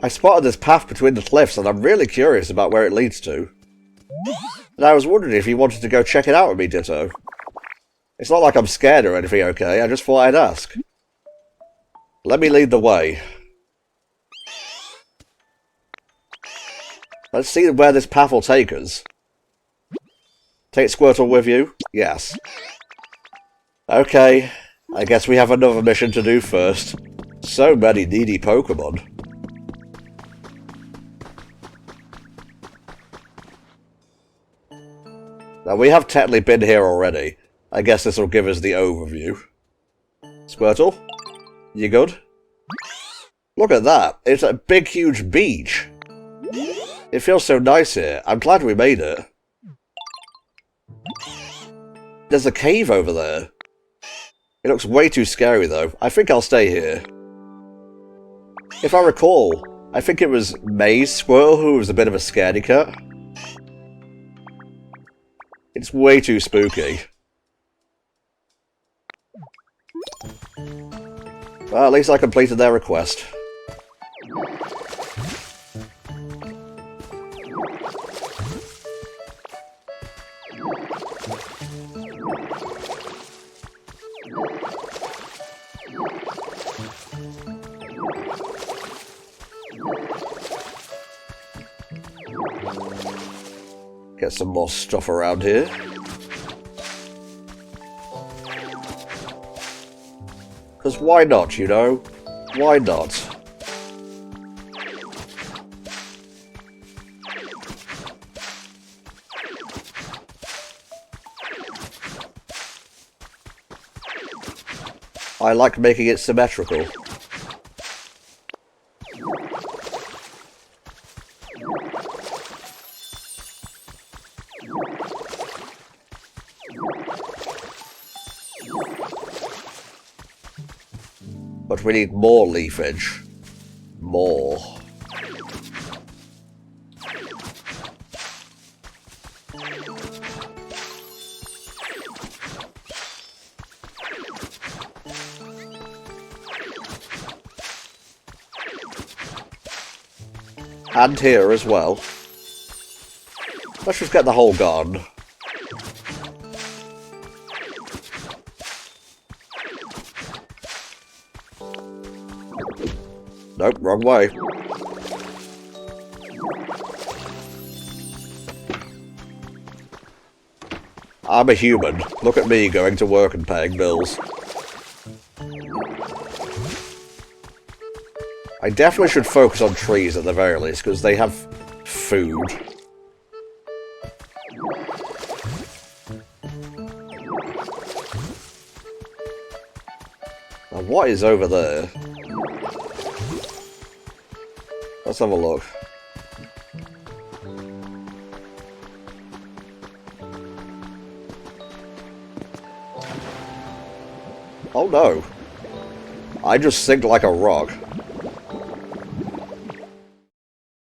I spotted this path between the cliffs and I'm really curious about where it leads to. And I was wondering if you wanted to go check it out with me, Ditto. It's not like I'm scared or anything, okay? I just thought I'd ask. Let me lead the way. Let's see where this path will take us. Take Squirtle with you? Yes. Okay, I guess we have another mission to do first. So many needy Pokemon. Now, we have technically been here already. I guess this will give us the overview. Squirtle? You good? Look at that. It's a big, huge beach. It feels so nice here. I'm glad we made it. There's a cave over there. It looks way too scary, though. I think I'll stay here. If I recall, I think it was May's Squirtle who was a bit of a scaredy cat. It's way too spooky. Well, at least I completed their request. Get some more stuff around here. Because why not, you know? Why not? I like making it symmetrical. But we need more leafage. More. And here as well. Let's just get the whole garden. Nope, wrong way. I'm a human. Look at me going to work and paying bills. I definitely should focus on trees at the very least, because they have food. Now, what is over there? Let's have a look. Oh no. I just sink like a rock.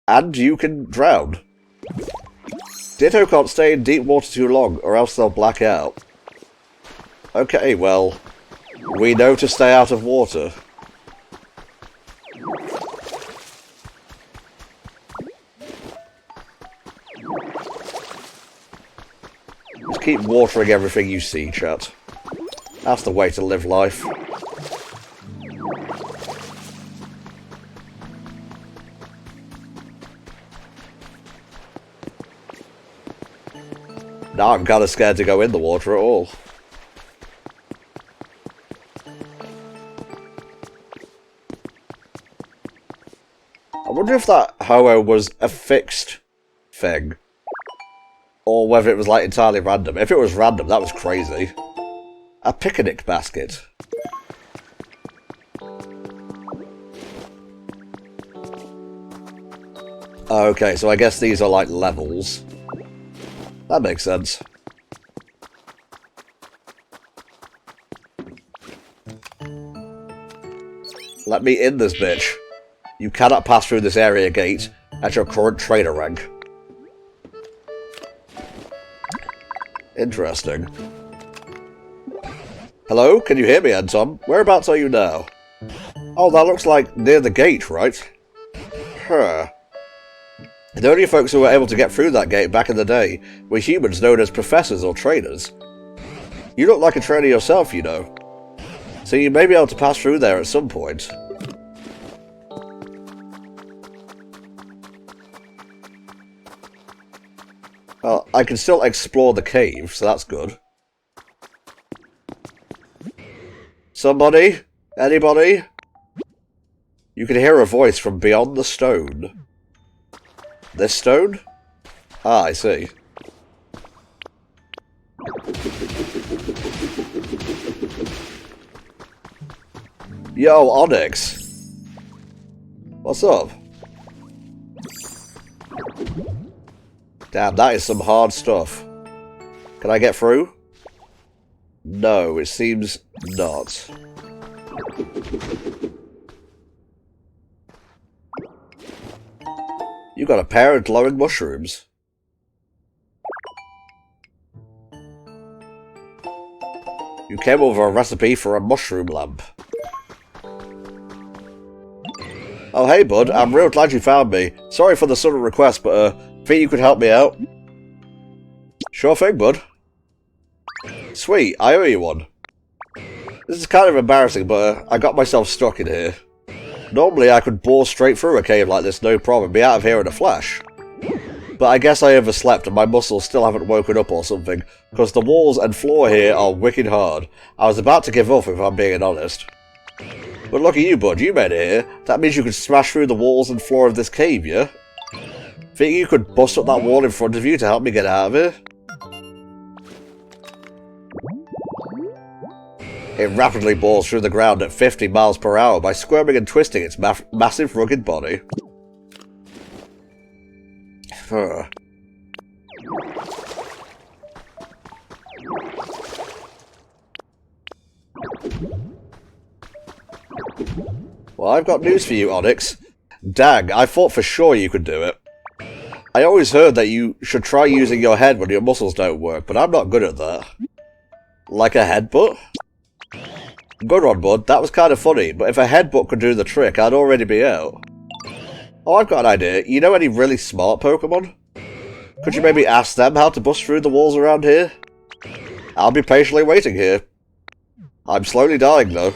And you can drown. Ditto can't stay in deep water too long, or else they'll black out. Okay, well, we know to stay out of water. Just keep watering everything you see, chat. That's the way to live life. Now I'm kind of scared to go in the water at all. I wonder if that Ho-Oh was a fixed thing. Or whether it was like entirely random. If it was random, that was crazy. A picnic basket. Okay, so I guess these are like levels. That makes sense. Let me in this bitch. You cannot pass through this area gate at your current trainer rank. Interesting. Hello? Can you hear me, NTom? Whereabouts are you now? Oh, that looks like near the gate, right? Huh. The only folks who were able to get through that gate back in the day were humans known as professors or trainers. You look like a trainer yourself, you know. So you may be able to pass through there at some point. Well, I can still explore the cave, so that's good. Somebody? Anybody? You can hear a voice from beyond the stone. This stone? Ah, I see. Yo, Onyx! What's up? Damn, that is some hard stuff. Can I get through? No, it seems not. You got a pair of glowing mushrooms. You came over a recipe for a mushroom lamp. Oh hey bud, I'm real glad you found me. Sorry for the sudden request, but think you could help me out? Sure thing, bud. Sweet, I owe you one. This is kind of embarrassing, but I got myself stuck in here. Normally I could bore straight through a cave like this, no problem, be out of here in a flash. But I guess I overslept and my muscles still haven't woken up or something, because the walls and floor here are wicked hard. I was about to give up if I'm being honest. But look at you, bud, you made it here. That means you could smash through the walls and floor of this cave, yeah? Think you could bust up that wall in front of you to help me get out of here? It rapidly bores through the ground at 50 miles per hour by squirming and twisting its massive rugged body. Well, I've got news for you, Onyx. Dang, I thought for sure you could do it. I always heard that you should try using your head when your muscles don't work, but I'm not good at that. Like a headbutt? Good one, bud. That was kind of funny, but if a headbutt could do the trick, I'd already be out. Oh, I've got an idea. You know any really smart Pokemon? Could you maybe ask them how to bust through the walls around here? I'll be patiently waiting here. I'm slowly dying, though.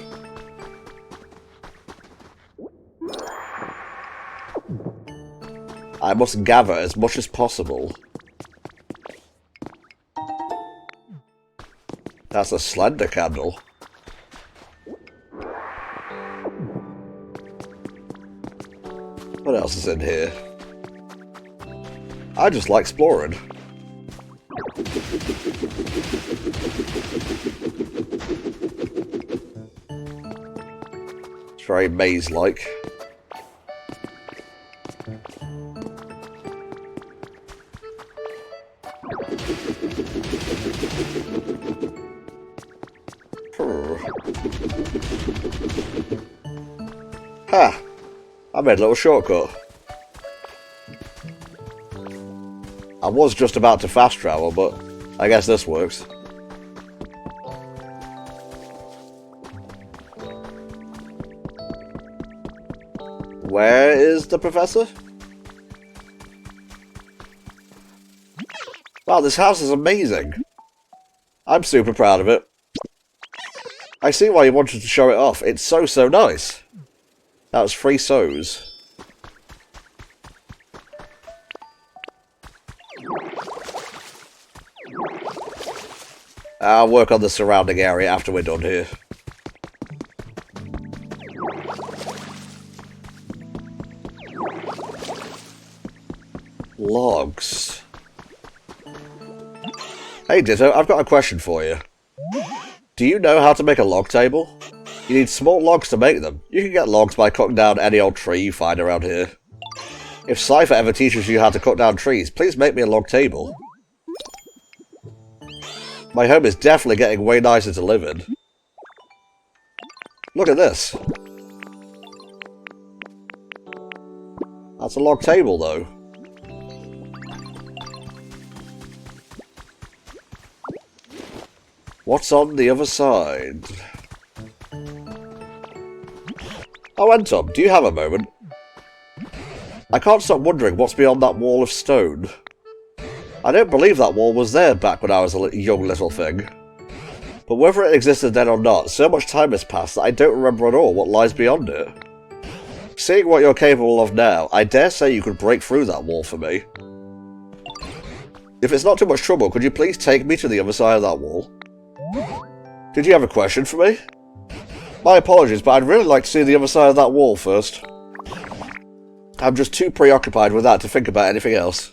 I must gather as much as possible. That's a slender candle. What else is in here? I just like exploring. It's very maze-like. Ha! I made a little shortcut. I was just about to fast travel, but I guess this works. Where is the professor? Wow, this house is amazing. I'm super proud of it. I see why you wanted to show it off. It's so nice. That was 3 sows. I'll work on the surrounding area after we're done here. Logs. Hey Ditto, I've got a question for you. Do you know how to make a log table? You need small logs to make them. You can get logs by cutting down any old tree you find around here. If Cypher ever teaches you how to cut down trees, please make me a log table. My home is definitely getting way nicer to live in. Look at this. That's a log table, though. What's on the other side? Oh, NTom, do you have a moment? I can't stop wondering what's beyond that wall of stone. I don't believe that wall was there back when I was a young little thing. But whether it existed then or not, so much time has passed that I don't remember at all what lies beyond it. Seeing what you're capable of now, I dare say you could break through that wall for me. If it's not too much trouble, could you please take me to the other side of that wall? Did you have a question for me? My apologies, but I'd really like to see the other side of that wall first. I'm just too preoccupied with that to think about anything else.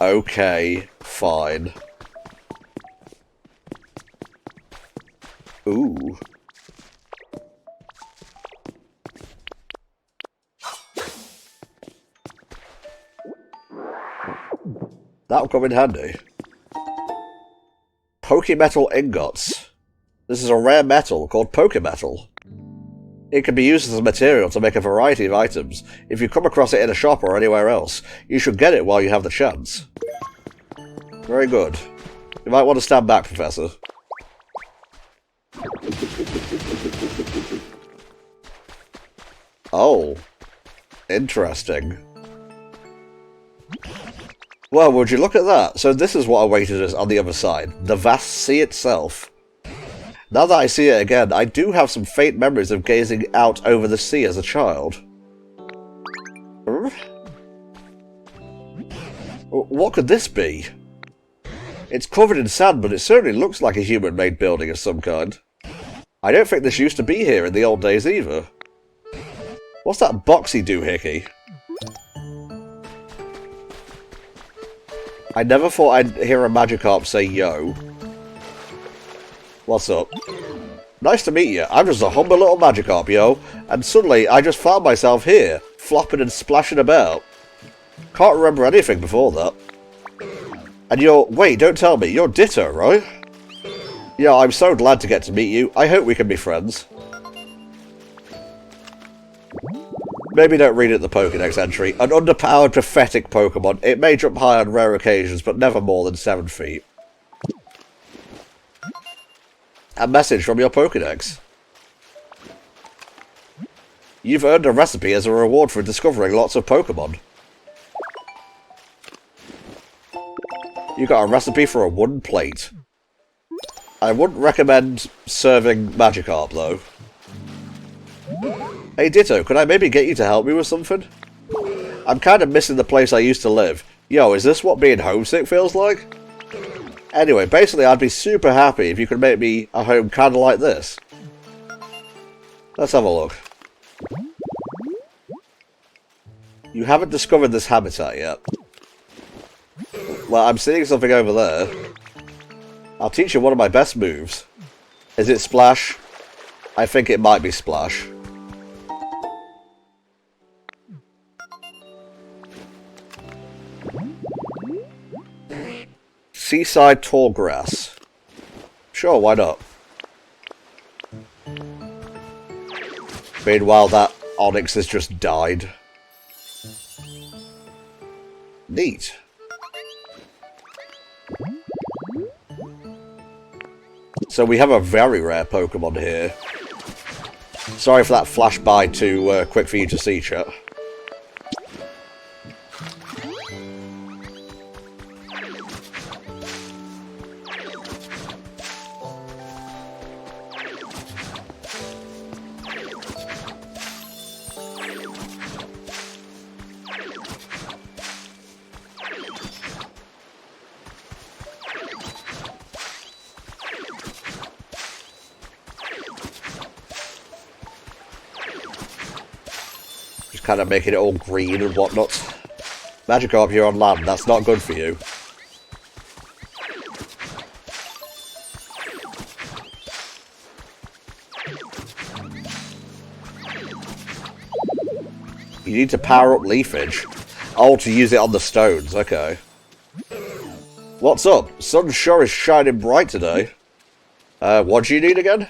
Okay, fine. Ooh. That'll come in handy. Pokemetal ingots. This is a rare metal called Pokemetal. It can be used as a material to make a variety of items. If you come across it in a shop or anywhere else, you should get it while you have the chance. Very good. You might want to stand back, Professor. Oh. Interesting. Well, would you look at that? So this is what awaited us on the other side. The vast sea itself. Now that I see it again, I do have some faint memories of gazing out over the sea as a child. What could this be? It's covered in sand, but it certainly looks like a human-made building of some kind. I don't think this used to be here in the old days either. What's that boxy doohickey? I never thought I'd hear a Magikarp say yo. What's up? Nice to meet you. I'm just a humble little Magikarp, yo. And suddenly, I just found myself here, flopping and splashing about. Can't remember anything before that. And you're... Wait, don't tell me. You're Ditto, right? Yeah, I'm so glad to get to meet you. I hope we can be friends. Maybe don't read it the Pokédex entry. An underpowered, pathetic Pokemon. It may jump high on rare occasions, but never more than 7 feet. A message from your Pokédex. You've earned a recipe as a reward for discovering lots of Pokemon. You got a recipe for a wooden plate. I wouldn't recommend serving Magikarp, though. Hey Ditto, could I maybe get you to help me with something? I'm kind of missing the place I used to live. Yo, is this what being homesick feels like? Anyway, basically I'd be super happy if you could make me a home kind of like this. Let's have a look. You haven't discovered this habitat yet. Well, I'm seeing something over there. I'll teach you one of my best moves. Is it Splash? I think it might be Splash. Seaside tall grass. Sure, why not? Meanwhile, that Onyx has just died. Neat. So we have a very rare Pokemon here. Sorry for that flash by too quick for you to see, chat. Kind of making it all green and whatnot. Magikarp, you're on land. That's not good for you. You need to power up leafage. Oh, to use it on the stones. Okay. What's up? Sun sure is shining bright today. What do you need again?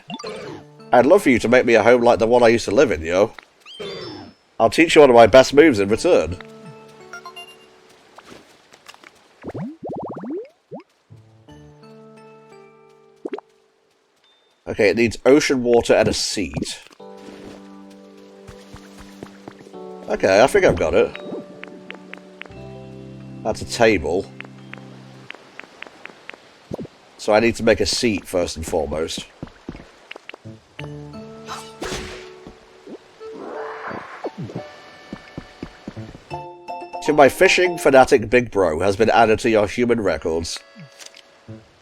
I'd love for you to make me a home like the one I used to live in, yo. I'll teach you one of my best moves in return. Okay, it needs ocean water and a seed. Okay, I think I've got it. That's a table. So I need to make a seat first and foremost. To my fishing fanatic big bro has been added to your human records.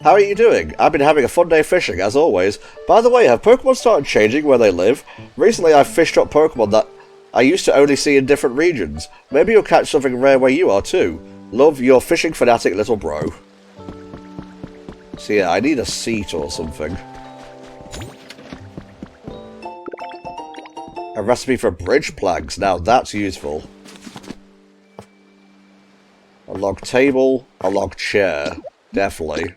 How are you doing? I've been having a fun day fishing, as always. By the way, have Pokemon started changing where they live? Recently I've fished up Pokemon that I used to only see in different regions. Maybe you'll catch something rare where you are too. Love, your fishing fanatic little bro. So yeah, I need a seat or something. A recipe for bridge planks. Now that's useful. A log table, a log chair. Definitely.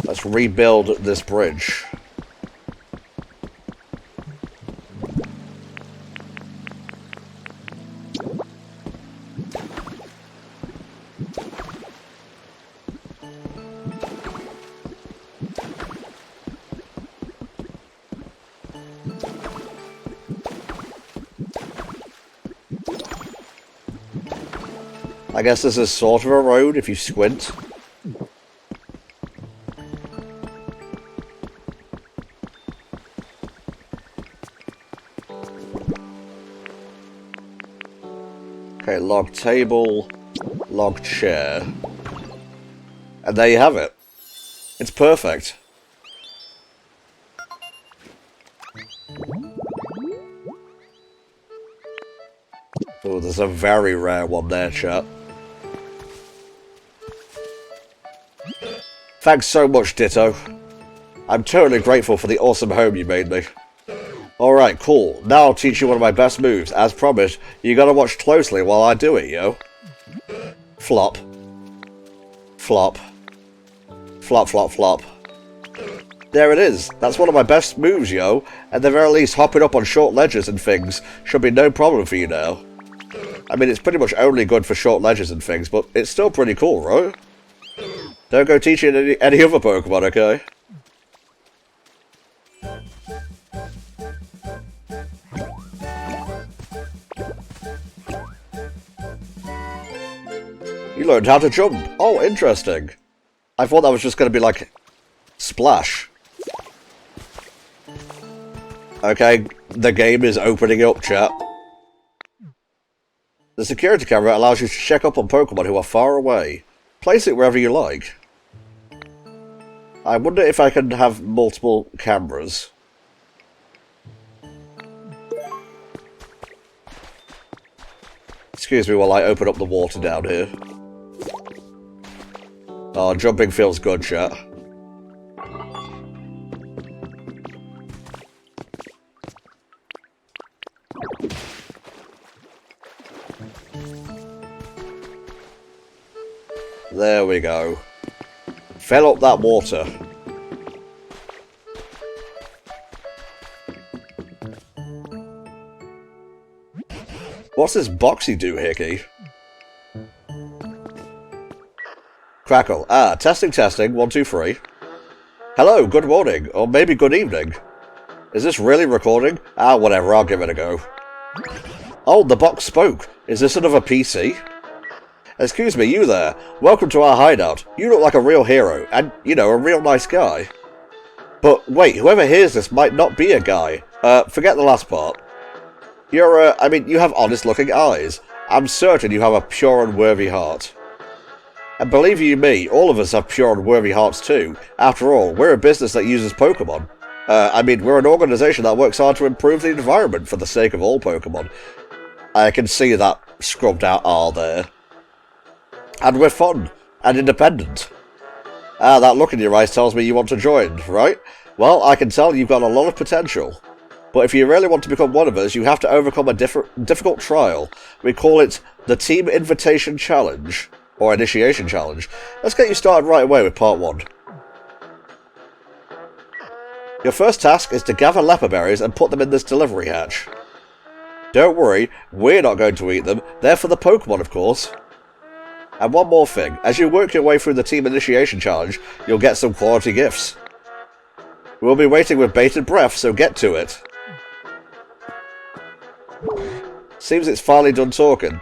Let's rebuild this bridge. I guess this is sort of a road if you squint. Okay, log table, log chair. And there you have it. It's perfect. Oh, there's a very rare one there, chat. Thanks so much, Ditto. I'm totally grateful for the awesome home you made me. Oh, Alright, cool. Now I'll teach you one of my best moves. As promised, you gotta watch closely while I do it, yo. Flop. Flop. Flop, flop, flop. There it is. That's one of my best moves, yo. At the very least, hopping up on short ledges and things should be no problem for you now. I mean, it's pretty much only good for short ledges and things, but it's still pretty cool, right? Don't go teaching any other Pokemon, okay? You learned how to jump. Oh, interesting. I thought that was just going to be like... Splash. Okay, the game is opening up, chat. The security camera allows you to check up on Pokemon who are far away. Place it wherever you like. I wonder if I can have multiple cameras. Excuse me while I open up the water down here. Oh, jumping feels good, chat. There we go. Fill up that water. What's this boxy doohickey? Crackle. Ah, testing, testing. 1, 2, 3. Hello, good morning. Or maybe good evening. Is this really recording? Ah, whatever. I'll give it a go. Oh, the box spoke. Is this another PC? Excuse me, you there. Welcome to our hideout. You look like a real hero, and, you know, a real nice guy. But wait, whoever hears this might not be a guy. Forget the last part. You're, I mean, you have honest-looking eyes. I'm certain you have a pure and worthy heart. And believe you me, all of us have pure and worthy hearts too. After all, we're a business that uses Pokemon. I mean, we're an organization that works hard to improve the environment for the sake of all Pokemon. I can see that scrubbed out R there. And we're fun and independent. Ah, that look in your eyes tells me you want to join, right? Well, I can tell you've got a lot of potential. But if you really want to become one of us, you have to overcome a difficult trial. We call it the Team Invitation Challenge, or Initiation Challenge. Let's get you started right away with part 1. Your first task is to gather leper berries and put them in this delivery hatch. Don't worry, we're not going to eat them. They're for the Pokemon, of course. And one more thing, as you work your way through the Team Initiation Challenge, you'll get some quality gifts. We'll be waiting with bated breath, so get to it. Seems it's finally done talking.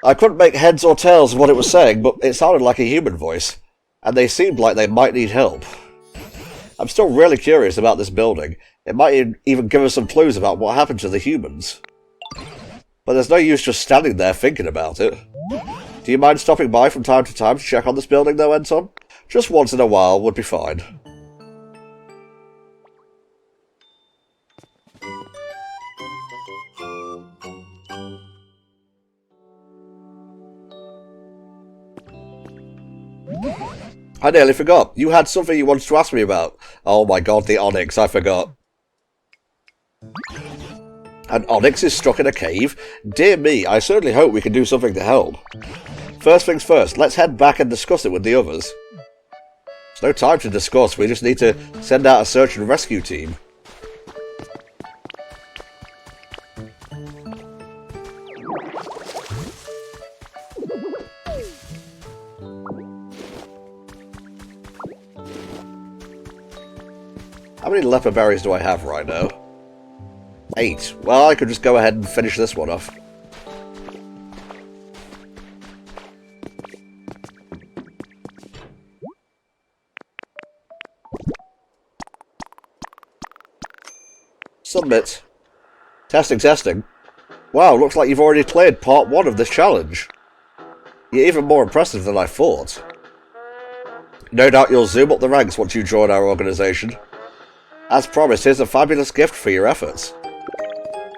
I couldn't make heads or tails of what it was saying, but it sounded like a human voice, and they seemed like they might need help. I'm still really curious about this building. It might even give us some clues about what happened to the humans. But there's no use just standing there thinking about it. Do you mind stopping by from time to time to check on this building though, NTom? Just once in a while would be fine. I nearly forgot. You had something you wanted to ask me about. Oh my god, the Onyx, I forgot. An Onyx is stuck in a cave? Dear me, I certainly hope we can do something to help. First things first, let's head back and discuss it with the others. There's no time to discuss, we just need to send out a search and rescue team. How many leper berries do I have right now? 8. Well, I could just go ahead and finish this one off. Submit. Testing, testing. Wow, looks like you've already cleared part 1 of this challenge. You're even more impressive than I thought. No doubt you'll zoom up the ranks once you join our organisation. As promised, here's a fabulous gift for your efforts.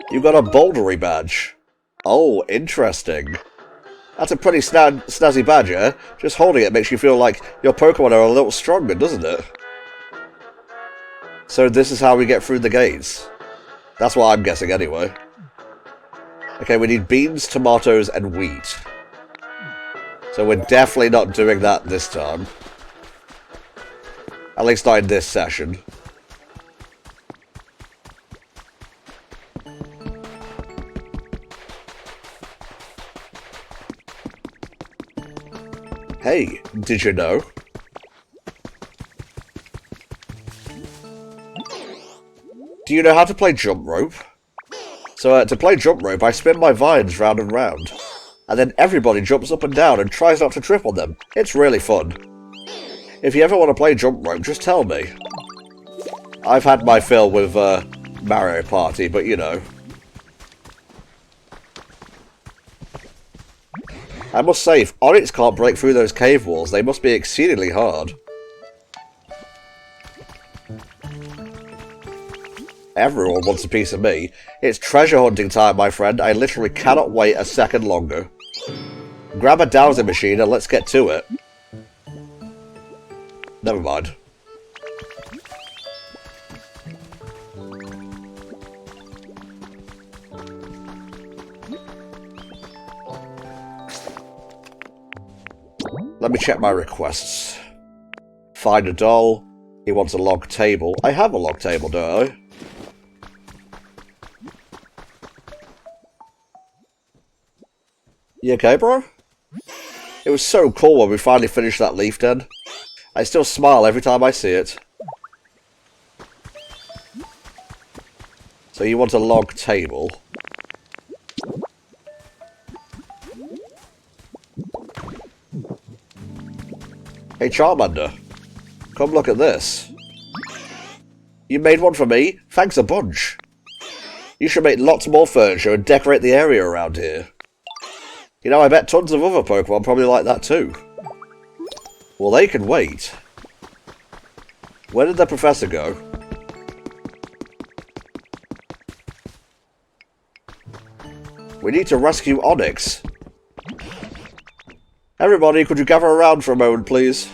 You got a Bouldery badge. Oh, interesting. That's a pretty snazzy badge, eh? Just holding it makes you feel like your Pokemon are a little stronger, doesn't it? So this is how we get through the gates. That's what I'm guessing anyway. Okay, we need beans, tomatoes, and wheat. So we're definitely not doing that this time. At least not in this session. Hey, did you know? Do you know how to play jump rope? So to play jump rope, I spin my vines round and round. And then everybody jumps up and down and tries not to trip on them. It's really fun. If you ever want to play jump rope, just tell me. I've had my fill with Mario Party, but you know. I must say, if Onyx can't break through those cave walls, they must be exceedingly hard. Everyone wants a piece of me. It's treasure hunting time, my friend. I literally cannot wait a second longer. Grab a dowsing machine and let's get to it. Never mind. Let me check my requests. Find a doll. He wants a log table. I have a log table, don't I? You okay, bro? It was so cool when we finally finished that leaf den. I still smile every time I see it. So you want a log table? Hey Charmander, come look at this. You made one for me? Thanks a bunch. You should make lots more furniture and decorate the area around here. You know, I bet tons of other Pokemon probably like that too. Well, they can wait. Where did the professor go? We need to rescue Onyx. Everybody, could you gather around for a moment, please?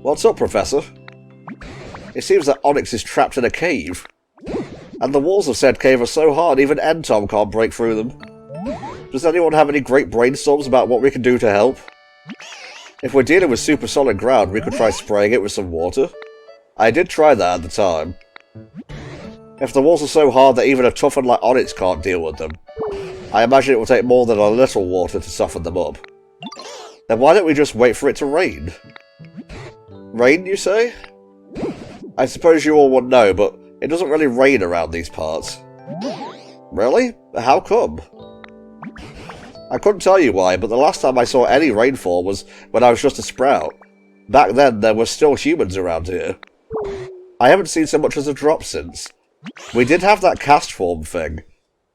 What's up, Professor? It seems that Onyx is trapped in a cave. And the walls of said cave are so hard, even NTom can't break through them. Does anyone have any great brainstorms about what we can do to help? If we're dealing with super solid ground, we could try spraying it with some water. I did try that at the time. If the walls are so hard that even a tough one like Onyx can't deal with them, I imagine it will take more than a little water to soften them up. Then why don't we just wait for it to rain? Rain, you say? I suppose you all would know, but it doesn't really rain around these parts. Really? How come? I couldn't tell you why, but the last time I saw any rainfall was when I was just a sprout. Back then, there were still humans around here. I haven't seen so much as a drop since. We did have that cast form thing.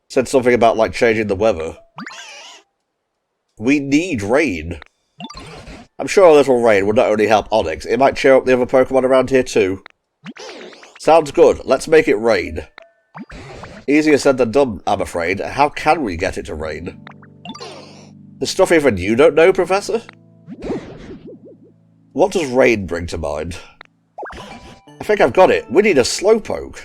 Said something about, like, changing the weather. We need rain. I'm sure a little rain would not only help Onyx, it might cheer up the other Pokemon around here too. Sounds good, let's make it rain. Easier said than done, I'm afraid. How can we get it to rain? There's stuff even you don't know, Professor? What does rain bring to mind? I think I've got it. We need a Slowpoke.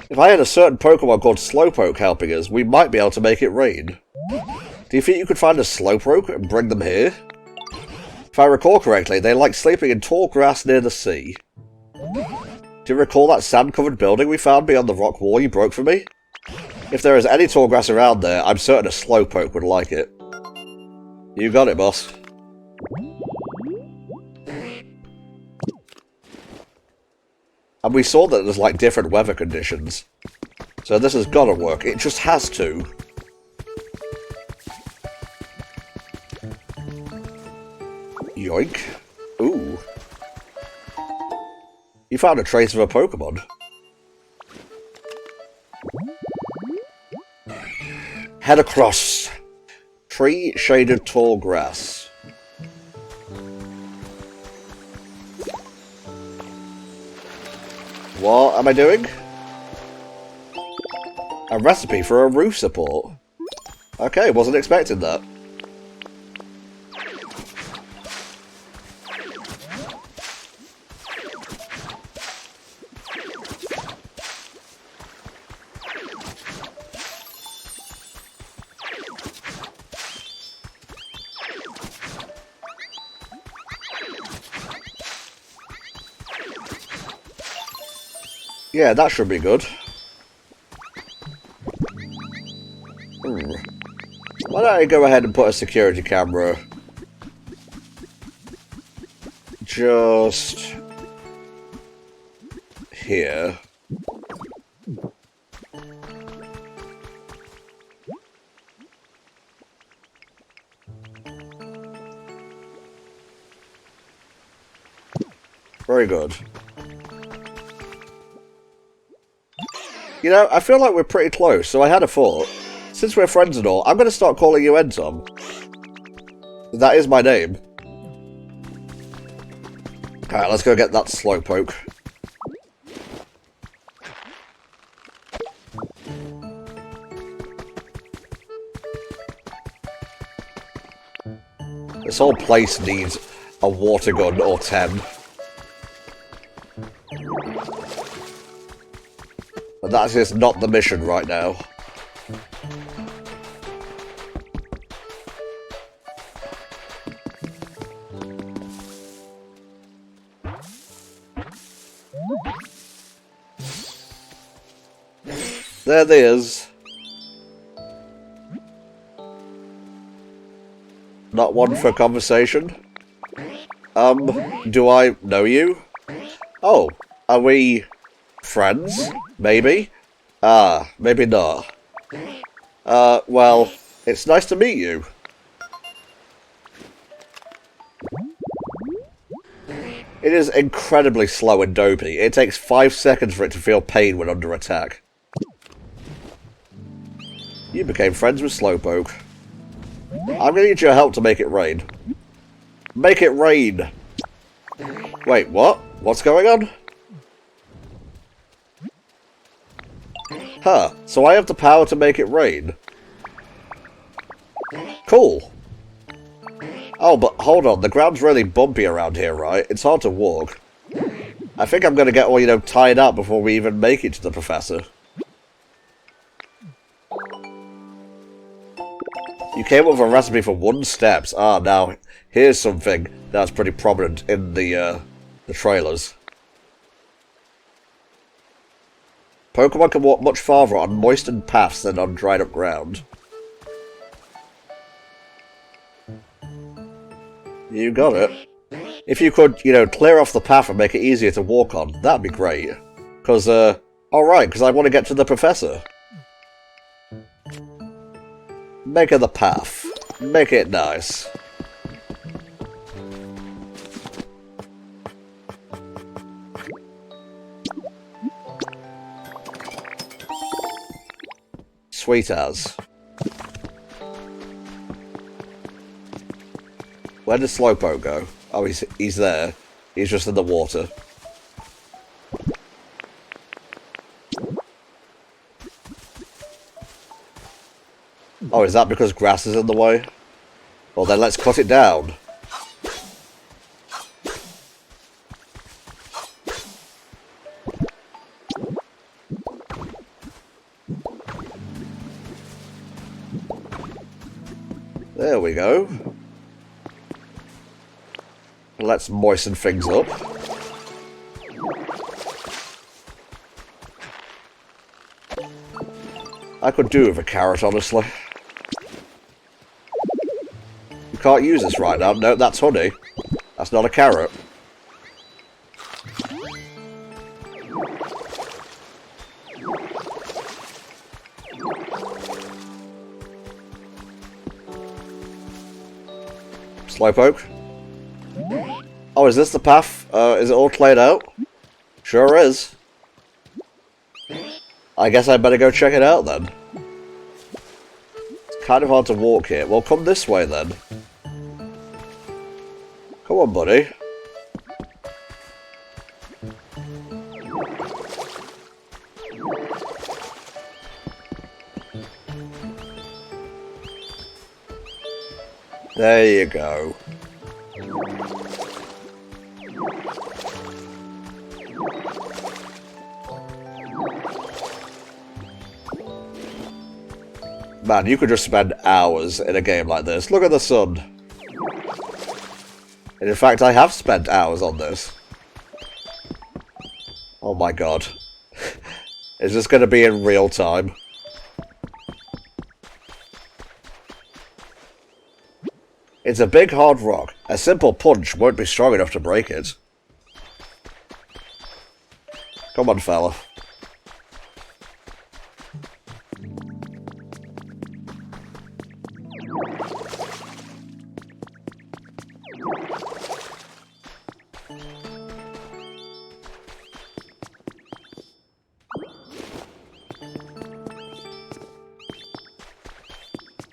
If I had a certain Pokemon called Slowpoke helping us, we might be able to make it rain. Do you think you could find a Slowpoke and bring them here? If I recall correctly, they like sleeping in tall grass near the sea. Do you recall that sand-covered building we found beyond the rock wall you broke for me? If there is any tall grass around there, I'm certain a Slowpoke would like it. You got it, boss. And we saw that there's like different weather conditions. So this has got to work. It just has to. Yoink. Ooh. You found a trace of a Pokemon. Head across. Tree shaded tall grass. What am I doing? A recipe for a roof support. Okay, wasn't expecting that. Yeah, that should be good. Why don't I go ahead and put a security camera just here. Very good. You know, I feel like we're pretty close, so I had a thought. Since we're friends and all, I'm going to start calling you NTom. That is my name. Alright, let's go get that slowpoke. This whole place needs a water gun or 10. And that's just not the mission right now. There it is. Not one for conversation. Do I know you? Oh, are we friends? Maybe? Maybe not. Well, it's nice to meet you. It is incredibly slow and dopey. It takes 5 seconds for it to feel pain when under attack. You became friends with Slowpoke. I'm gonna need your help to make it rain. Make it rain! Wait, what? What's going on? Huh, so I have the power to make it rain. Cool. Oh, but hold on, the ground's really bumpy around here, right? It's hard to walk. I think I'm gonna get all, you know, tied up before we even make it to the professor. You came up with a recipe for 1 steps. Ah, now, here's something that's pretty prominent in the trailers. Pokemon can walk much farther on moistened paths than on dried up ground. You got it. If you could, you know, clear off the path and make it easier to walk on, that'd be great. Because, alright, because I want to get to the professor. Make it the path. Make it nice. Sweet as. Where did Slowpoke go? Oh, he's there. He's just in the water. Oh, is that because grass is in the way? Well then let's cut it down. There we go. Let's moisten things up. I could do with a carrot, honestly. You can't use this right now. No, that's honey. That's not a carrot. Slowpoke. Oh, is this the path? Is it all cleared out? Sure is. I guess I better go check it out then. It's kind of hard to walk here. Well, come this way then. Come on, buddy. There you go. Man, you could just spend hours in a game like this. Look at the sun. And in fact, I have spent hours on this. Oh my god. Is this going to be in real time? It's a big hard rock. A simple punch won't be strong enough to break it. Come on, fella.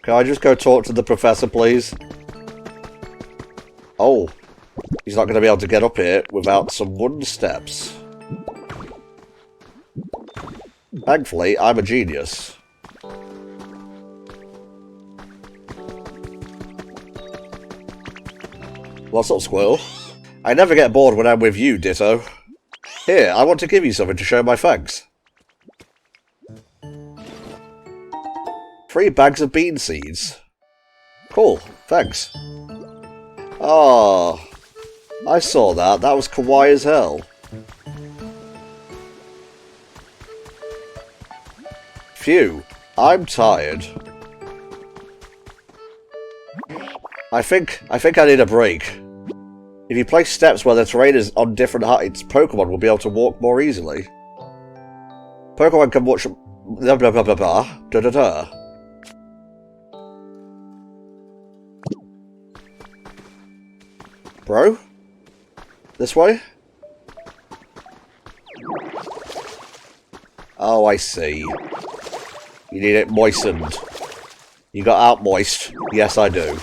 Can I just go talk to the professor, please? Oh, he's not going to be able to get up here without some wooden steps. Thankfully, I'm a genius. What's up, Squirrel? I never get bored when I'm with you, Ditto. Here, I want to give you something to show my thanks. 3 bags of bean seeds. Cool, thanks. Oh, I saw that. That was kawaii as hell. Phew, I'm tired. I think I need a break. If you place steps where the terrain is on different heights, Pokemon will be able to walk more easily. Pokemon can watch... blah blah blah blah blah. Da da da. Bro? This way? Oh, I see. You need it moistened. You got out moist. Yes, I do.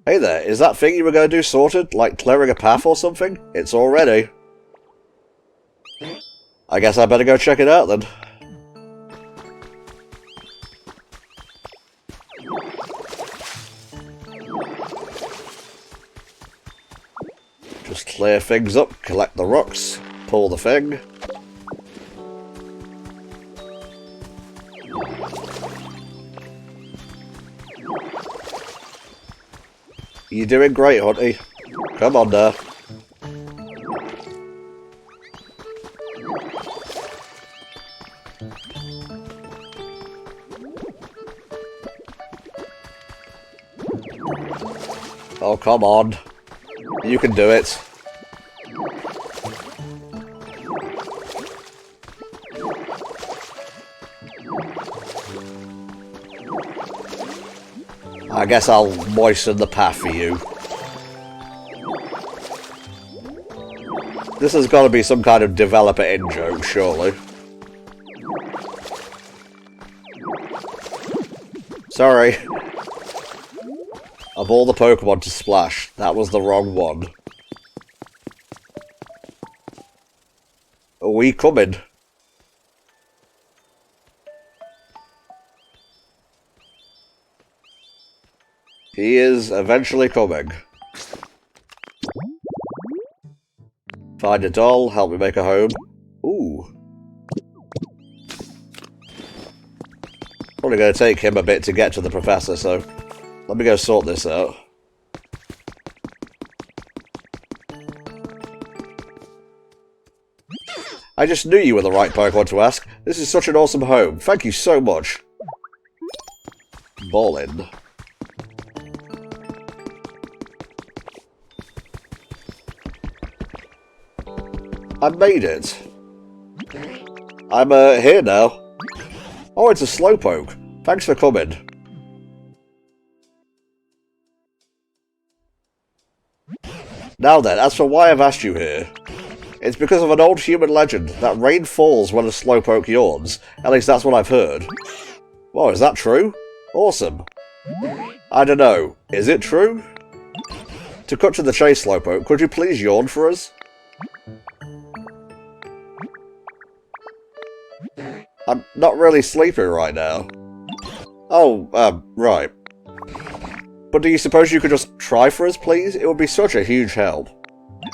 Hey there, is that thing you were going to do sorted? Like clearing a path or something? It's all ready. I guess I better go check it out then. Just clear things up, collect the rocks, pull the thing. You're doing great, Hunty. Come on now. Oh, come on. You can do it. I guess I'll moisten the path for you. This has got to be some kind of developer in-joke, surely. Sorry. Of all the Pokemon to splash, that was the wrong one. Are we coming? He is eventually coming. Find a doll, help me make a home. Ooh. Probably going to take him a bit to get to the professor, so let me go sort this out. I just knew you were the right Pokemon to ask. This is such an awesome home. Thank you so much. Ballin'. I made it. I'm here now. Oh, it's a Slowpoke. Thanks for coming. Now then, as for why I've asked you here. It's because of an old human legend that rain falls when a Slowpoke yawns. At least that's what I've heard. Well, is that true? Awesome. I don't know. Is it true? To cut to the chase, Slowpoke, could you please yawn for us? I'm not really sleepy right now. Oh, right. But do you suppose you could just try for us, please? It would be such a huge help.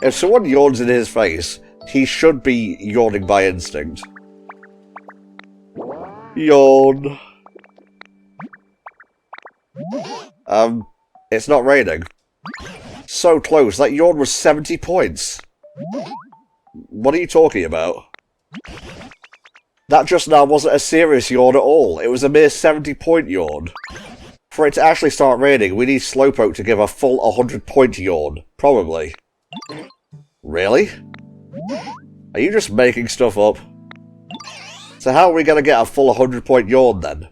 If someone yawns in his face, he should be yawning by instinct. Yawn. It's not raining. So close, that yawn was 70 points. What are you talking about? That just now wasn't a serious yawn at all. It was a mere 70-point yawn. For it to actually start raining, we need Slowpoke to give a full 100-point yawn. Probably. Really? Are you just making stuff up? So how are we going to get a full 100-point yawn then?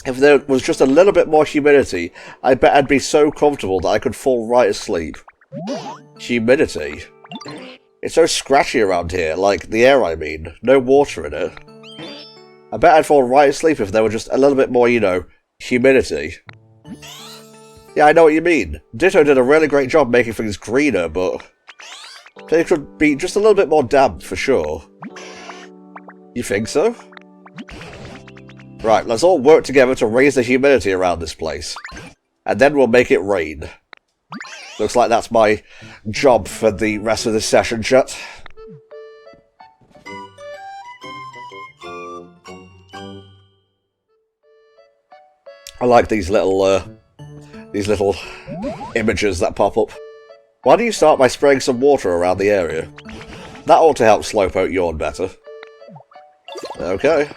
If there was just a little bit more humidity, I bet I'd be so comfortable that I could fall right asleep. Humidity? It's so scratchy around here, like the air I mean. No water in it. I bet I'd fall right asleep if there were just a little bit more, you know, humidity. Yeah, I know what you mean. Ditto did a really great job making things greener, but they could be just a little bit more damp for sure. You think so? Right, let's all work together to raise the humidity around this place. And then we'll make it rain. Looks like that's my job for the rest of this session, chat. I like these little images that pop up. Why don't you start by spraying some water around the area? That ought to help Slowpoke yawn better. Okay.